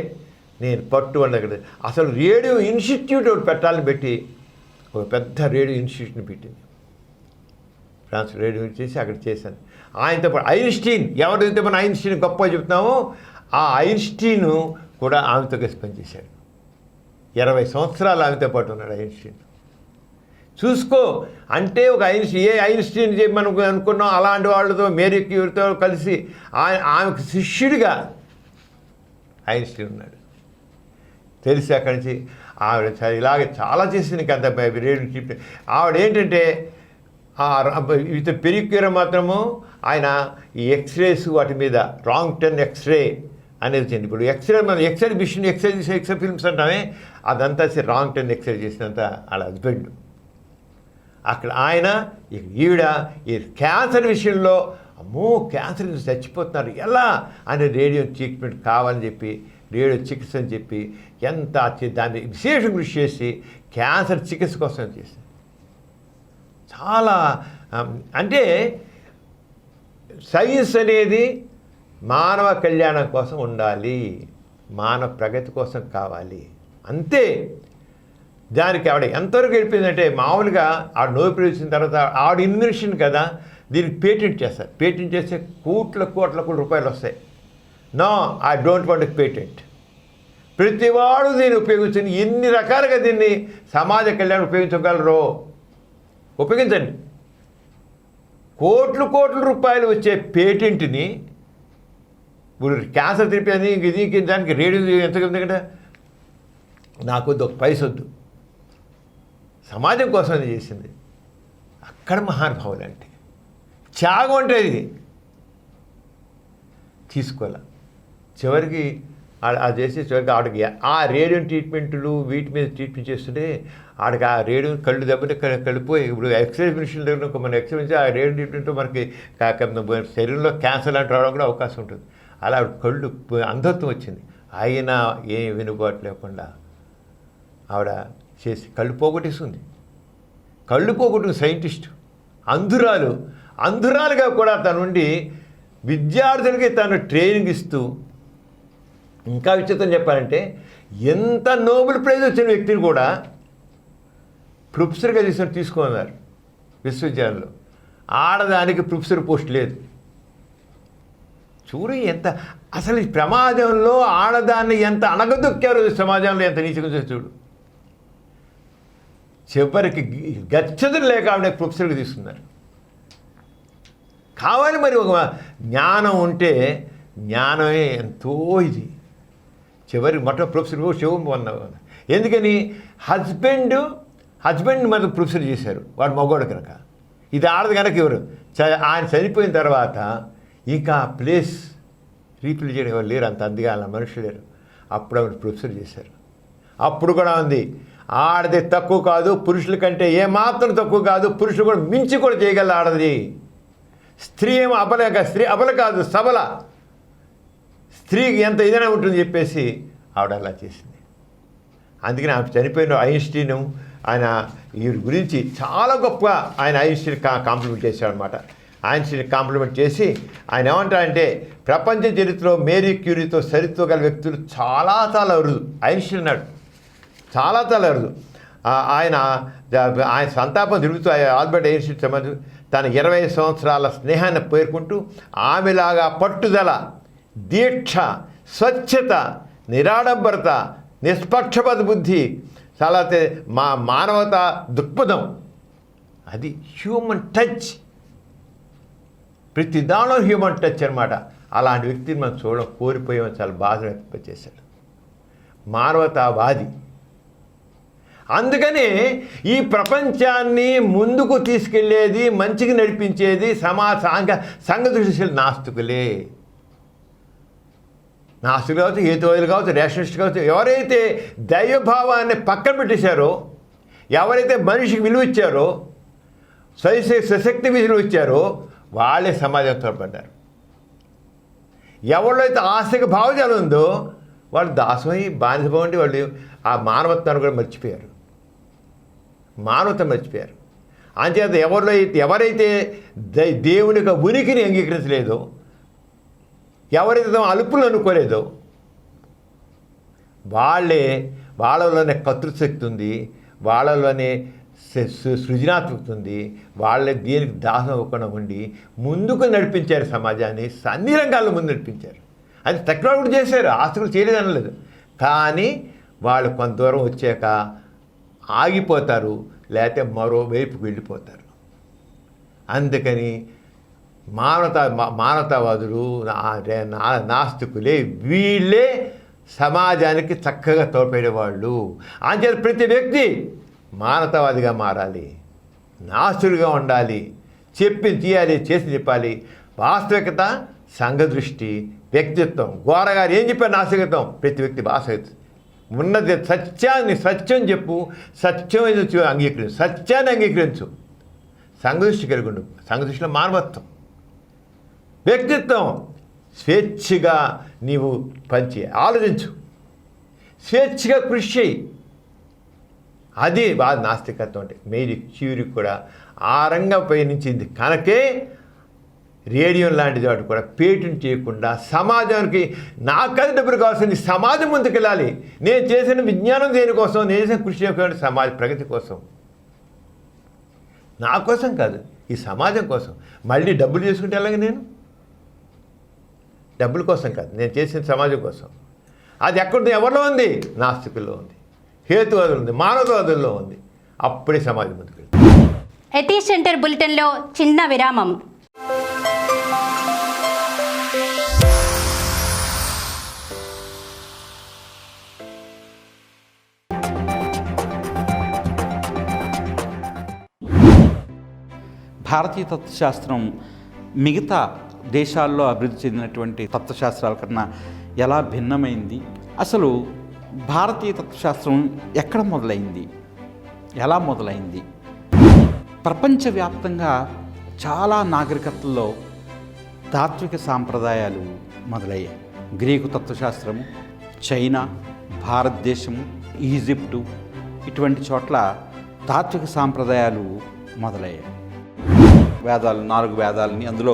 నేను పట్టు అన్నది. అసలు రేడియో ఇన్స్టిట్యూట్ ఒకటి పెట్టాలని పెట్టి ఒక పెద్ద రేడియో ఇన్స్టిట్యూట్ని పెట్టింది. ఫ్రాన్స్ రేడియో చేసి అక్కడ చేశాను. ఆయనతో పాటు ఐన్స్టీన్, ఎవరైతే మనం ఐన్స్టీన్ గొప్పగా చెప్తున్నామో ఆ ఐన్స్టీన్ కూడా ఆమెతో కలిసి పనిచేశాడు. 20 సంవత్సరాలు ఆమెతో పాటు ఉన్నాడు ఐన్స్టీన్. చూసుకో, అంటే ఒక ఐన్స్టీన్ మనం అనుకున్నాం అలాంటి వాళ్ళతో మేరీ క్యూర్తో కలిసి ఆమెకు శిష్యుడిగా ఐన్స్టీన్ ఉన్నాడు. తెలిసి అక్కడి నుంచి ఆవిడ ఇలాగే చాలా చేసింది కదా రేడియో. ఆవిడ ఏంటంటే ఇత పెరిక్యూర మాత్రము ఆయన ఈ ఎక్స్రేస్ వాటి మీద రాంగ్ టర్న్ ఎక్స్రే అనేది వచ్చింది. ఇప్పుడు ఎక్స్రే మిషన్ ఎక్స్రే ఫిల్మ్స్ అంటామే, అదంతా రాంగ్ టర్న్ ఎక్స్రే చేసినంత వాళ్ళ హస్బెండ్. అక్కడ ఆయన ఈవిడ ఈ క్యాన్సర్ విషయంలో అమ్మో క్యాన్సర్ చచ్చిపోతున్నారు ఎలా అని రేడియో ట్రీట్మెంట్ కావాలని చెప్పి రేడియో చికిత్స అని చెప్పి ఎంత దాన్ని విశేష కృషి చేసి క్యాన్సర్ చికిత్స కోసం చేసింది. చాలా అంటే సైన్స్ అనేది మానవ కళ్యాణం కోసం ఉండాలి, మానవ ప్రగతి కోసం కావాలి, అంతే. దానికి ఆవిడ ఎంతవరకు వెళ్ళిపోయిందంటే, మామూలుగా ఆవిడ నోబెల్ ఇచ్చిన తర్వాత ఆవిడ ఇన్వెన్షన్ కదా, దీనికి పేటెంట్ చేస్తారు. పేటెంట్ చేస్తే కోట్ల రూపాయలు వస్తాయి. No, I don't want patent. ప్రతివాడు దీన్ని ఉపయోగించండి, ఎన్ని రకాలుగా దీన్ని సమాజ కళ్యాణం ఉపయోగించగలరో ఉపయోగించండి. కోట్ల రూపాయలు వచ్చే పేటెంట్ని ఇప్పుడు క్యాన్సర్ థెరపీ అని ఇది దానికి రేడియో ఎంత ఉంది కదా, నాకు వద్దు, ఒక పైస వద్దు, సమాజం కోసం అది చేసింది. అక్కడ మహానుభావులు అంటే త్యాగం అంటే ఇది తీసుకోలే. చివరికి అది చేసి చివరికి ఆవిడకి ఆ రేడియో ట్రీట్మెంట్లు వీటి మీద ట్రీట్మెంట్ చేస్తుంటే ఆడికి ఆ రేడియో కళ్ళు దెబ్బని కలిపోయి, ఇప్పుడు ఎక్స్రే మిషన్ దగ్గర మనం ఎక్స్రే నుంచి ఆ రేడియో ట్రీట్మెంట్తో మనకి శరీరంలో క్యాన్సర్ లాంటి రావడం కూడా అవకాశం ఉంటుంది. అలా కళ్ళు అంధత్వం వచ్చింది. అయినా ఏం వెనుబాటు లేకుండా ఆవిడ చేసి కళ్ళు పోగొట్టేస్తుంది. కళ్ళు పోగొట్టిన సైంటిస్టు, అంధురాలుగా కూడా తన నుండి విద్యార్థులకి తను ట్రైనింగ్ ఇస్తూ, ఇంకా విచిత్రం చెప్పాలంటే ఎంత నోబెల్ ప్రైజ్ వచ్చిన వ్యక్తిని కూడా ప్రొఫెసర్గా తీసుకున్నారు విశ్వవిద్యాలయంలో. ఆడదానికి ప్రొఫెసర్ పోస్ట్ లేదు. చూడు ఎంత అసలు ఈ ప్రమాదంలో ఆడదాన్ని ఎంత అణగదొక్కారు, సమాజంలో ఎంత నీచంగా చూడు. చివరికి గచ్చదులు లేక ఆవిడ ప్రొఫెసర్గా తీసుకున్నారు. కావాలి మరి ఒక జ్ఞానం ఉంటే, జ్ఞానమే ఎంతో ఇది. చివరికి మొట్ట ప్రొఫెసర్ శివం అన్నారు. ఎందుకని హస్బెండ్ మన ప్రొఫెసర్ చేశారు, వాడు మగవాడు కనుక. ఇది ఆడదు కనుక ఎవరు ఆయన చనిపోయిన తర్వాత ఇంకా ప్లేస్ రీఫిల్ చేయడం ఎవరు లేరు, అంత అందిగా అలా మనుషులు లేరు. అప్పుడు ఆవిడ ప్రొఫెసర్ చేశారు. అప్పుడు కూడా ఉంది, ఆడది తక్కువ కాదు, పురుషుల కంటే ఏమాత్రం తక్కువ కాదు, పురుషులు కూడా మించి కూడా చేయగల ఆడది. స్త్రీ ఏమో స్త్రీ అబల కాదు, సబల. స్త్రీకి ఎంత ఇదైనా ఉంటుంది చెప్పేసి ఆవిడ అలా చేసింది. అందుకని ఆమె చనిపోయిన ఐన్స్టీన్ ఆయన ఈ గురించి చాలా గొప్ప ఆయన ఐన్స్టీన్ కాంప్లిమెంట్ చేశాడు అనమాట. ఐన్స్టీన్ కాంప్లిమెంట్ చేసి ఆయన ఏమంటారంటే, ప్రపంచ చరిత్రలో మేరీ క్యూరీతో సరితూగల వ్యక్తులు చాలా అరుదు. ఐన్స్టీన్ అన్నాడు చాలా అరుదు. ఆయన సంతాపం తిరుగుతూ ఆల్బర్ట్ ఐన్స్టీన్ సంబంధించి తన 20 సంవత్సరాల స్నేహాన్ని పేర్కొంటూ, ఆమెలాగా పట్టుదల, దీక్ష, స్వచ్ఛత, నిరాడంబరత, నిష్పక్షపాత బుద్ధి, చాలా మానవత దృక్పథం, అది హ్యూమన్ టచ్, ప్రతి దానిలో హ్యూమన్ టచ్ అనమాట. అలాంటి వ్యక్తిని మనం చూడడం కోరిపోయామని చాలా బాధ వ్యక్తపరిచేశాడు. మానవతావాది. అందుకనే ఈ ప్రపంచాన్ని ముందుకు తీసుకెళ్లేది, మంచికి నడిపించేది సంఘ దృష్టిశీలు నాస్తికులే. నాస్తికులు కావచ్చు, హేతువాదులు కావచ్చు, రేషనిస్ట్ కావచ్చు, ఎవరైతే దైవభావాన్ని పక్కన పెట్టేశారో, ఎవరైతే మనిషికి విలువ ఇచ్చారో, సశక్తి విలువ ఇచ్చారో, వాళ్ళే సమాజం తోడ్పడ్డారు. ఎవరిలో అయితే ఆస్తిక భావజాలం ఉందో వాళ్ళు దాసమై బానిసభం ఉండి వాళ్ళు ఆ మానవత్వాన్ని కూడా మర్చిపోయారు. అంచేత ఎవరైతే దేవుని యొక్క ఉనికిని అంగీకరించలేదో, ఎవరైతే తమ అలుపులు అనుకోలేదో, వాళ్ళలోనే కర్తృశక్తి ఉంది, వాళ్ళలోనే సృజనాత్మకత ఉంది. వాళ్ళే దేనికి దాసం అవ్వకుండా ఉండి ముందుకు నడిపించారు సమాజాన్ని, అన్ని రంగాల్లో ముందు నడిపించారు. అది టెక్నాలజీ చేశారు, ఆస్తులు చేయలేదనలేదు. కానీ వాళ్ళు కొంత దూరం వచ్చాక ఆగిపోతారు, లేకపోతే మరోవైపుకు వెళ్ళిపోతారు. అందుకని మానవతావాదులు, నాస్తికులే, వీళ్ళే సమాజానికి చక్కగా తోడ్పడేవాళ్ళు. అంచేత ప్రతి వ్యక్తి మానవతావాదిగా మారాలి, నాస్తికుడిగా ఉండాలి, తీయాలి, చేసి చెప్పాలి. వాస్తవికత, సంఘ దృష్టి, వ్యక్తిత్వం. గోరగారు ఏం చెప్పారు? నాస్తికత్వం. ప్రతి వ్యక్తి వాస్తవికత ఉన్నది, సత్యం చెప్పు, సత్యాన్ని అంగీకరించు. సంఘ దృష్టి కలిగి ఉండు. సంఘ దృష్టిలో మానవత్వం, వ్యక్తిత్వం. స్వేచ్ఛగా నీవు ఆలోచించు, స్వేచ్ఛగా కృషి చేయి. అది నాస్తికత్వం అంటే. మేరీ క్యూరీ కూడా ఆ రంగం పయనించింది కనుకే రేడియం లాంటిది వాటి కూడా పేటెంట్ చేయకుండా సమాజానికి నాకది డబ్బులు కావాల్సింది సమాజం ముందుకెళ్ళాలి. నేను చేసిన విజ్ఞానం దేనికోసం, నేను చేసిన కృషి చేయకుండా సమాజ ప్రగతి కోసం, నా కోసం కాదు, ఈ సమాజం కోసం. మళ్ళీ డబ్బులు చేసుకుంటే అలాగే నేను డబ్బుల కోసం కాదు, నేను చేసిన సమాజం కోసం. అది ఎక్కడుంది, ఎవరిలో ఉంది? నాస్తికుల్లో ఉంది, హేతువాదులు ఉంది, మానవవాదుల్లో ఉంది. అప్పుడే సమాజం ముందుకు వెళ్తుంది. ఎథీష్ సెంటర్ బులెటిన్లో చిన్న విరామం. భారతీయ తత్వశాస్త్రం మిగతా దేశాల్లో అభివృద్ధి చెందినటువంటి తత్వశాస్త్రాల కన్నా ఎలా భిన్నమైంది, అసలు భారతీయ తత్వశాస్త్రం ఎక్కడ మొదలైంది, ఎలా మొదలైంది? ప్రపంచవ్యాప్తంగా చాలా నాగరికతల్లో తాత్విక సాంప్రదాయాలు మొదలయ్యాయి. గ్రీకు తత్వశాస్త్రము, చైనా, భారతదేశము, ఈజిప్టు ఇటువంటి చోట్ల తాత్విక సాంప్రదాయాలు మొదలయ్యాయి. వేదాలు, 4 వేదాలని, అందులో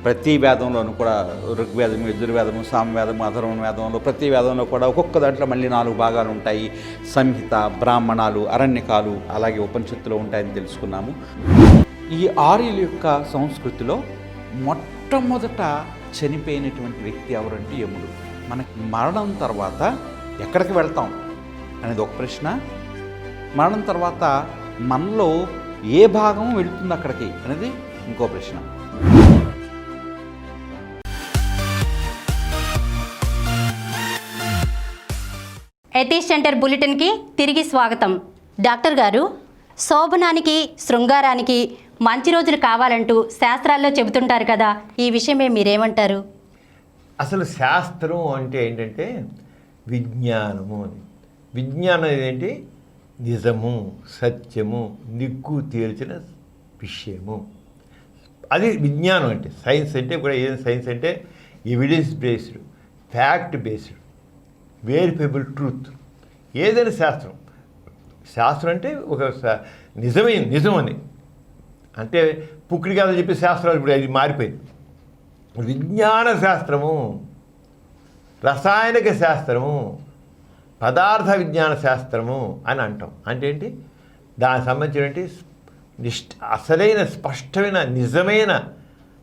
ప్రతి వేదంలోనూ కూడా ఋగ్వేదము, యజుర్వేదము, సామవేదము, అథర్వణ వేదంలో ప్రతి వేదంలో కూడా ఒక్కొక్క దాంట్లో మళ్ళీ 4 భాగాలు ఉంటాయి. సంహిత, బ్రాహ్మణాలు, అరణ్యకాలు, అలాగే ఉపనిషత్తులు ఉంటాయని తెలుసుకున్నాము. ఈ ఆర్యుల యొక్క సంస్కృతిలో మొట్టమొదట చనిపోయినటువంటి వ్యక్తి ఎవరంటే యముడు. మనకి మరణం తర్వాత ఎక్కడికి వెళ్తాం అనేది ఒక ప్రశ్న, మరణం తర్వాత మనలో ఏ భాగం వెళుతుంది అక్కడికి అనేది ఇంకో ప్రశ్న. ఎథీష్ సెంటర్ బులెటిన్కి తిరిగి స్వాగతం. డాక్టర్ గారు, శోభనానికి, శృంగారానికి మంచి రోజులు కావాలంటూ శాస్త్రాల్లో చెబుతుంటారు కదా, ఈ విషయమే మీరేమంటారు? అసలు శాస్త్రం అంటే ఏంటంటే విజ్ఞానము అని. విజ్ఞానం ఏంటి? నిజము, సత్యము, నిగ్గు తేల్చిన విషయము. అది విజ్ఞానం అంటే. సైన్స్ అంటే కూడా ఏం? సైన్స్ అంటే evidence based, fact based, verifiable truth. ఏదైనా శాస్త్రం. శాస్త్రం అంటే ఒక నిజం అని. అంటే పుక్కిడి కథలు చెప్పే శాస్త్రాలు ఇప్పుడు అది మారిపోయింది. విజ్ఞాన శాస్త్రము, రసాయనిక శాస్త్రము, పదార్థ విజ్ఞాన శాస్త్రము అని అంటాం. అంటే ఏంటి? దానికి సంబంధించినటువంటి అసలైన స్పష్టమైన నిజమైన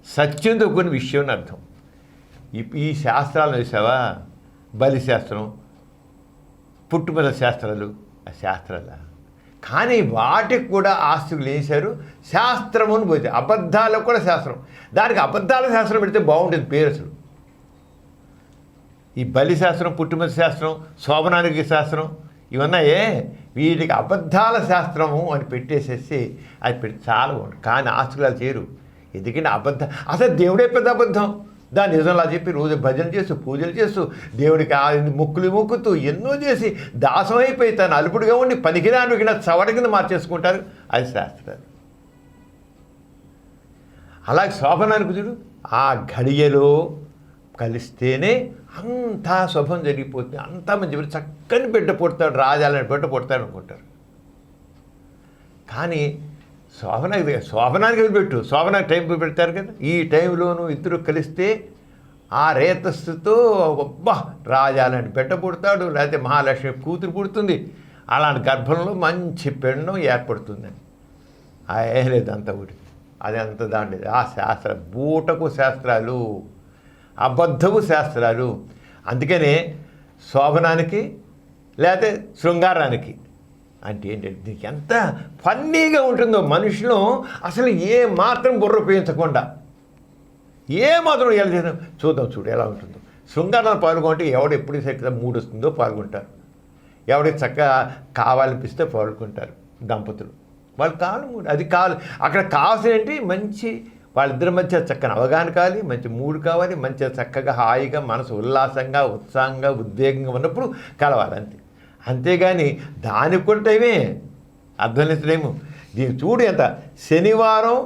సత్యంతో కొన్ని విషయం అని అర్థం. ఈ శాస్త్రాలను చూసావా? బలి శాస్త్రం, పుట్టుమల శాస్త్రాలు, ఆ శాస్త్రాల కానీ వాటికి కూడా ఆస్తులు వేశారు. శాస్త్రము అని పోతే అబద్ధాలకు కూడా శాస్త్రం. దానికి అబద్ధాల శాస్త్రం పెడితే బాగుంటుంది పేరు. అసలు ఈ బలి శాస్త్రం, పుట్టుమల శాస్త్రం, శోభనానికి శాస్త్రం ఇవన్నాయే, వీటికి అబద్ధాల శాస్త్రము అని పెట్టేసేసి అది పెట్టి చాలా బాగుంటుంది. కానీ ఆస్తులు చేయరు. ఎందుకంటే అసలు దేవుడే పెద్ద అబద్ధం. దాన్ని నిజంలా చెప్పి రోజు భజన చేస్తూ, పూజలు చేస్తూ, దేవుడికి మొక్కులు మొక్కుతూ ఎన్నో చేసి దాసం అయిపోయి తను అలుపుడుగా ఉండి పనికిరాని కింద చవట కింద మార్చేసుకుంటారు. అది శాస్త్రాలు. అలాగే శోభనానికి చూడు, ఆ ఘడియలో కలిస్తేనే అంతా శుభం జరిగిపోతుంది, అంతా మంచి చక్కని బిడ్డ పుడతాడు, రాజాలని బిడ్డ పుడతాడు అనుకుంటారు. కానీ శోభనానికి పెట్టు, శోభనానికి టైం పెడతారు కదా. ఈ టైంలోనూ ఇద్దరు కలిస్తే ఆ రేతస్సుతో అబ్బా రాజాలని బిడ్డ పుడతాడు, లేకపోతే మహాలక్ష్మి కూతురు పుడుతుంది, అలాంటి గర్భంలో మంచి పిండం ఏర్పడుతుందని. ఏం లేదు, అంత ఒకటి అది అంత దాంట్లో ఆ శాస్త్రం బూటకు శాస్త్రాలు, అబద్ధపు శాస్త్రాలు. అందుకనే శోభనానికి లేకపోతే శృంగారానికి అంటే ఏంటంటే దీనికి ఎంత ఫన్నీగా ఉంటుందో. మనుషులు అసలు ఏ మాత్రం బుర్ర ఉపయోగించకుండా ఏ మాత్రం ఎలా చూద్దాం, చూడు ఎలా ఉంటుందో. శృంగారాన్ని పాల్గొంటే ఎవడు ఎప్పుడు చక్కగా మూడు వస్తుందో పాల్గొంటారు, ఎవడికి చక్కగా కావాలనిపిస్తే పాల్గొంటారు దంపతులు. వాళ్ళు కావాలి మూడు, అది కావాలి. అక్కడ కావాల్సిన ఏంటి? మంచి వాళ్ళిద్దరి మధ్య చక్కని అవగాహన కావాలి, మంచి మూడు కావాలి, మంచిగా చక్కగా హాయిగా మనసు ఉల్లాసంగా, ఉత్సాహంగా, ఉద్వేగంగా ఉన్నప్పుడు కలవాలి అంతే. అంతేగాని దానికి కూడా టైమే అర్థం లేదేమో. దీనికి చూడు ఎంత శనివారం,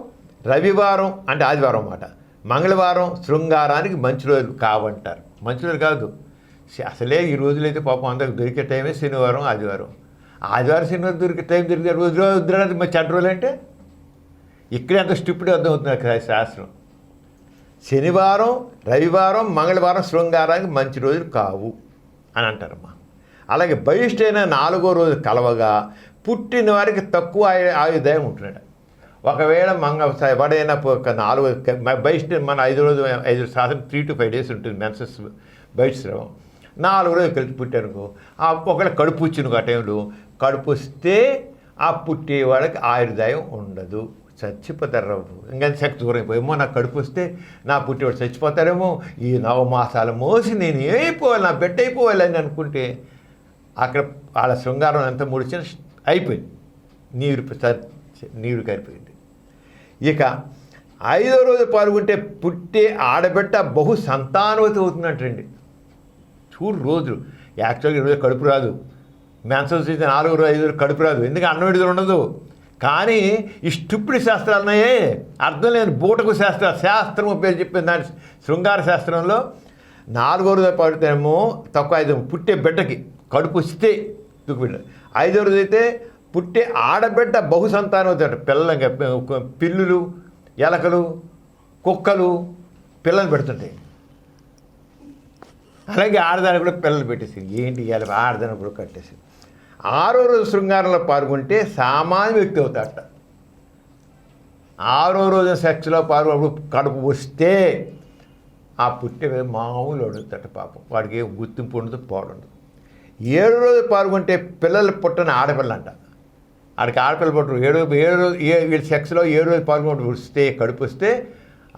రవివారం అంటే ఆదివారం అన్నమాట, మంగళవారం శృంగారానికి మంచి రోజులు కావంటారు. మంచి రోజులు కాదు అసలే. ఈ రోజులైతే పాపం అందరికి దొరికే టైమే శనివారం, ఆదివారం. ఆదివారం శనివారం దొరికే టైం దొరికే రోజు వద్దడానికి మరి చెడ్డ రోజులు అంటే ఇక్కడే అంత స్టూపిడ్ అర్థమవుతుంది కదా శాస్త్రం. శనివారం, రవివారం, మంగళవారం శృంగారానికి మంచి రోజులు కావు అని అంటారమ్మా. అలాగే బహిష్టైన 4వ రోజు కలవగా పుట్టిన వారికి తక్కువ ఆయుర్దాయం ఉంటున్నాడు. ఒకవేళ ఎవడైనా ఒక 4 బహిష్ట మన 5 శాతం 3 to 5 days ఉంటుంది మెన్సెస్ బహిష్స్రావం. 4 రోజులు కలిసి పుట్టానుకో, ఒకవేళ కడుపు వచ్చిన ఆ టైంలో కడుపు వస్తే ఆ పుట్టేవాళ్ళకి ఆయుర్దాయం ఉండదు, చచ్చిపోతారు. ఇంకా శక్తి దూరం అయిపోయేమో, నాకు కడుపు వస్తే నా పుట్టేవాడు చచ్చిపోతారేమో, ఈ 9 మాసాలు మోసి నేను ఏమైపోవాలి, నా బిడ్డ అయిపోవాలి అని అనుకుంటే అక్కడ వాళ్ళ శృంగారం ఎంత ముడిచిన అయిపోయింది, నీరు కరిపోయింది. ఇక 5వ రోజు పాల్గొంటే పుట్టే ఆడబిడ్డ బహు సంతానవతి అవుతుందంటండి. చూడు రోజులు, యాక్చువల్గా 20 కడుపు రాదు, మెన్సెస్ అయితే 4 రోజు 5 రోజు కడుపు రాదు, ఎందుకంటే అన్నం విడుదల ఉండదు. కానీ ఈ స్టూపిడ్ శాస్త్రాలు ఉన్నాయే, అర్థం లేని బూటకు శాస్త్రం పేరు చెప్పింది. దాని శృంగార శాస్త్రంలో 4వ రోజు పడితేనేమో తక్కువ 5 పుట్టే బిడ్డకి కడుపు వస్తే దుఃఖబిడ్డ. 5వ రోజు అయితే పుట్టే ఆడబిడ్డ బహు సంతానం అవుతాడు. పిల్లులు, ఎలకలు, కుక్కలు పిల్లలు పెడుతుంటాయి. అలాగే ఆడదానికి కూడా పిల్లలు పెట్టేసి ఏంటి ఇవ్వాలి, ఆడదానికి కూడా కట్టేసి. 6వ రోజు శృంగారంలో పాల్గొంటే సామాన్య వ్యక్తి అవుతాడట. 6వ రోజు సెక్స్లో పాల్గొన్నప్పుడు కడుపు వస్తే ఆ పుట్టే మామూలు అడుగుతాడు. పాపం వాడికి గుర్తింపు ఉండదు, పోవడం. 7వ రోజు పాల్గొంటే పిల్లలు పుట్టని ఆడపిల్ల అంట. ఆడికి ఆడపిల్ల పుట్టరు. 7వ రోజు వీళ్ళ సెక్స్లో 7వ రోజు పాల్గొని వస్తే కడుపు వస్తే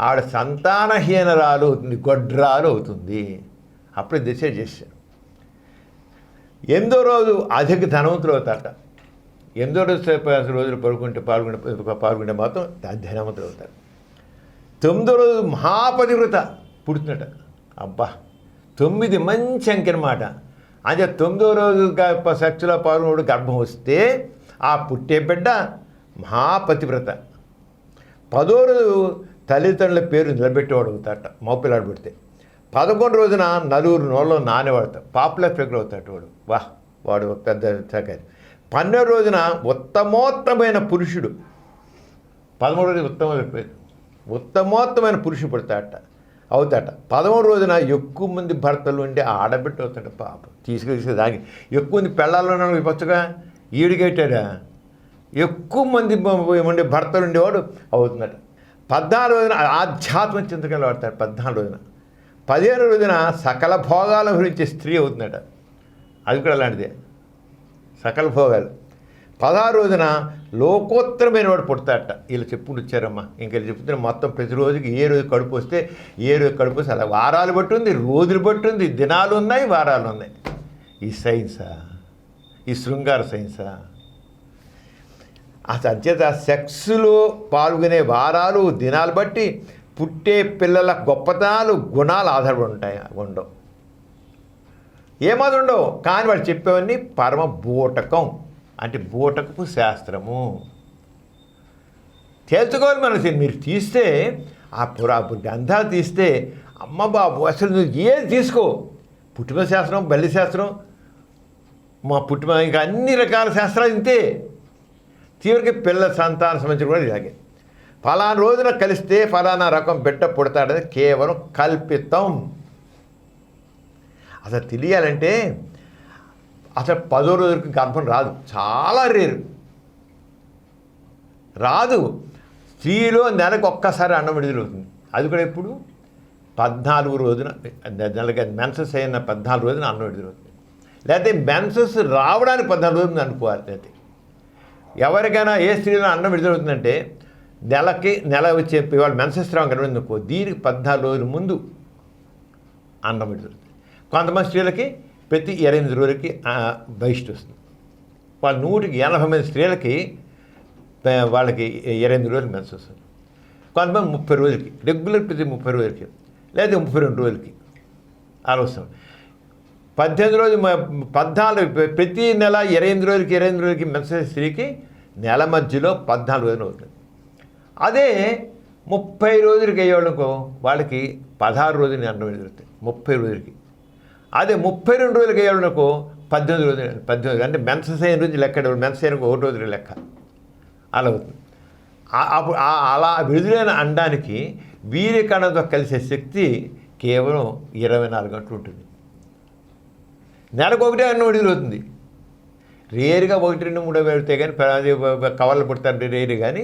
ఆవిడ సంతానహీనరాలు అవుతుంది, గొడ్రాలు అవుతుంది. అప్పుడే డిసైడ్ చేశారు. 8వ రోజు అధిక ధనవంతులు అవుతారట. 8వ రోజులు పాల్గొంటే మాత్రం ధనవంతులు అవుతారు. 9వ రోజు మహాపతివ్రత పుడుతుందట. అబ్బా, 9 మంచి అంకె అన్నమాట. అంటే 9వ రోజు సెక్స్లో పాల్గొనప్పుడు గర్భం వస్తే ఆ పుట్టే బిడ్డ మహాపతివ్రత. 10వ రోజు తల్లిదండ్రుల పేరు నిలబెట్టేవాడు అవుతాడట, మగపిల్లాడు పుడితే. 11వ రోజున నలుగురు నోళ్ళలో నానేవాడతాడు, పాపులర్ ఫిగర్ అవుతాడు వాడు. వాడు పెద్ద సహకారి. 12వ రోజున ఉత్తమోత్తమైన పురుషుడు, 13వ రోజు ఉత్తమోత్తమైన పురుషుడు పుడతాడట, అవుతాట. 13వ రోజున ఎక్కువ మంది భర్తలు ఉండే ఆడబిడ్డ అవుతాడు. పాపం తీసుకెళ్ళి దానికి ఎక్కువ మంది పెళ్ళాల్లో పచ్చగా ఈడిగట్టాడా, ఎక్కువ మంది ఉండే భర్తలు ఉండేవాడు అవుతుందట. 14వ రోజున ఆధ్యాత్మిక చింతకాలు వాడతాడు. 14వ రోజున. 15వ రోజున సకల భోగాల గురించి స్త్రీ అవుతుందట. అది కూడా అలాంటిదే, సకల భోగాలు. 16వ రోజున లోకోత్తరమైన వాడు పుడతాడట. వీళ్ళు చెప్పుకుంటూ వచ్చారమ్మా. ఇంకా చెప్తున్నా మొత్తం ప్రతిరోజుకి ఏ రోజు కడుపు వస్తే అలా వారాలు బట్టి ఉంది, రోజులు బట్టి ఉంది, దినాలు ఉన్నాయి, వారాలు ఉన్నాయి. ఈ సైన్సా, ఈ శృంగార సైన్సా? అసలు అంచేత సెక్స్లో పాల్గొనే వారాలు, దినాలు బట్టి పుట్టే పిల్లల గొప్పతనాలు, గుణాలు ఆధారపడి ఉంటాయి. ఉండవు, ఏమాది ఉండవు. కానీ వాడు చెప్పేవన్నీ పరమ బూటకం, అంటే బూటకపు శాస్త్రము. తెలుసుకోవాలి మనసి. మీరు తీస్తే ఆ గ్రంథాలు తీస్తే అమ్మ బాబు అసలు నువ్వు ఏది తీసుకో, పుట్టిమ శాస్త్రం, బల్లి శాస్త్రం, ఇంకా అన్ని రకాల శాస్త్రాలు ఇంతే. చివరికి పిల్ల సంతాన సంబంధించి కూడా ఇలాగే. ఫలానా రోజున కలిస్తే ఫలానా రకం బిడ్డ పుడతాడని కేవలం కల్పితం. అసలు తెలియాలంటే అసలు 10వ రోజుకి గర్భం రాదు, చాలా రేరు రాదు. స్త్రీలో నెలకు ఒక్కసారి అన్నం విడుదలవుతుంది. అది కూడా ఎప్పుడు 14వ రోజున, నెలకి మెన్సెస్ అయిన 14వ రోజున అన్నం విడుదలవుతుంది. లేకపోతే మెన్సెస్ రావడానికి 14 రోజులు అనుకోవాలి. లేకపోతే ఎవరికైనా ఏ స్త్రీలో అన్నం విడుదలవుతుందంటే నెల వచ్చే వాళ్ళు మెన్సెస్ రావడం కనుకో దీనికి 14 రోజుల ముందు అన్నం విడుదలవుతుంది. కొంతమంది స్త్రీలకి ప్రతి 28 రోజులకి బహిష్ట వస్తుంది. వాళ్ళు 180 మంది స్త్రీలకి వాళ్ళకి 28 రోజులకి మెన్స్ వస్తుంది. కొంతమంది 30 రోజులకి, రెగ్యులర్ ప్రతి 30 రోజులకి, లేదా 32 రోజులకి అలా వస్తుంది. 18 రోజులు 14 ప్రతి నెల 28 రోజులకి మెన్స్ స్త్రీకి నెల మధ్యలో 14 రోజులు అవుతుంది. అదే 30 రోజులకి అయ్యేవాళ్ళకో వాళ్ళకి 16 రోజులు అన్నం విడుదలవుతాయి 30 రోజులకి. అదే 32 రోజులకి అయ్యేవాళ్ళకో 18 రోజులు, అంటే మెన్సెస్ అయిన రోజు లెక్క, మెన్స్ అయిన 1 రోజు లెక్క అలా అవుతుంది. అప్పుడు అలా విడుదలైన అండానికి వీర్యకణంతో కలిసే శక్తి కేవలం 24 గంటలు ఉంటుంది. నెలకు ఒకటే అన్నం విడుదలవుతుంది. రేరుగా 1, 2, 3 పెడితే కానీ కవర్లు పుడతారు రేరు, కానీ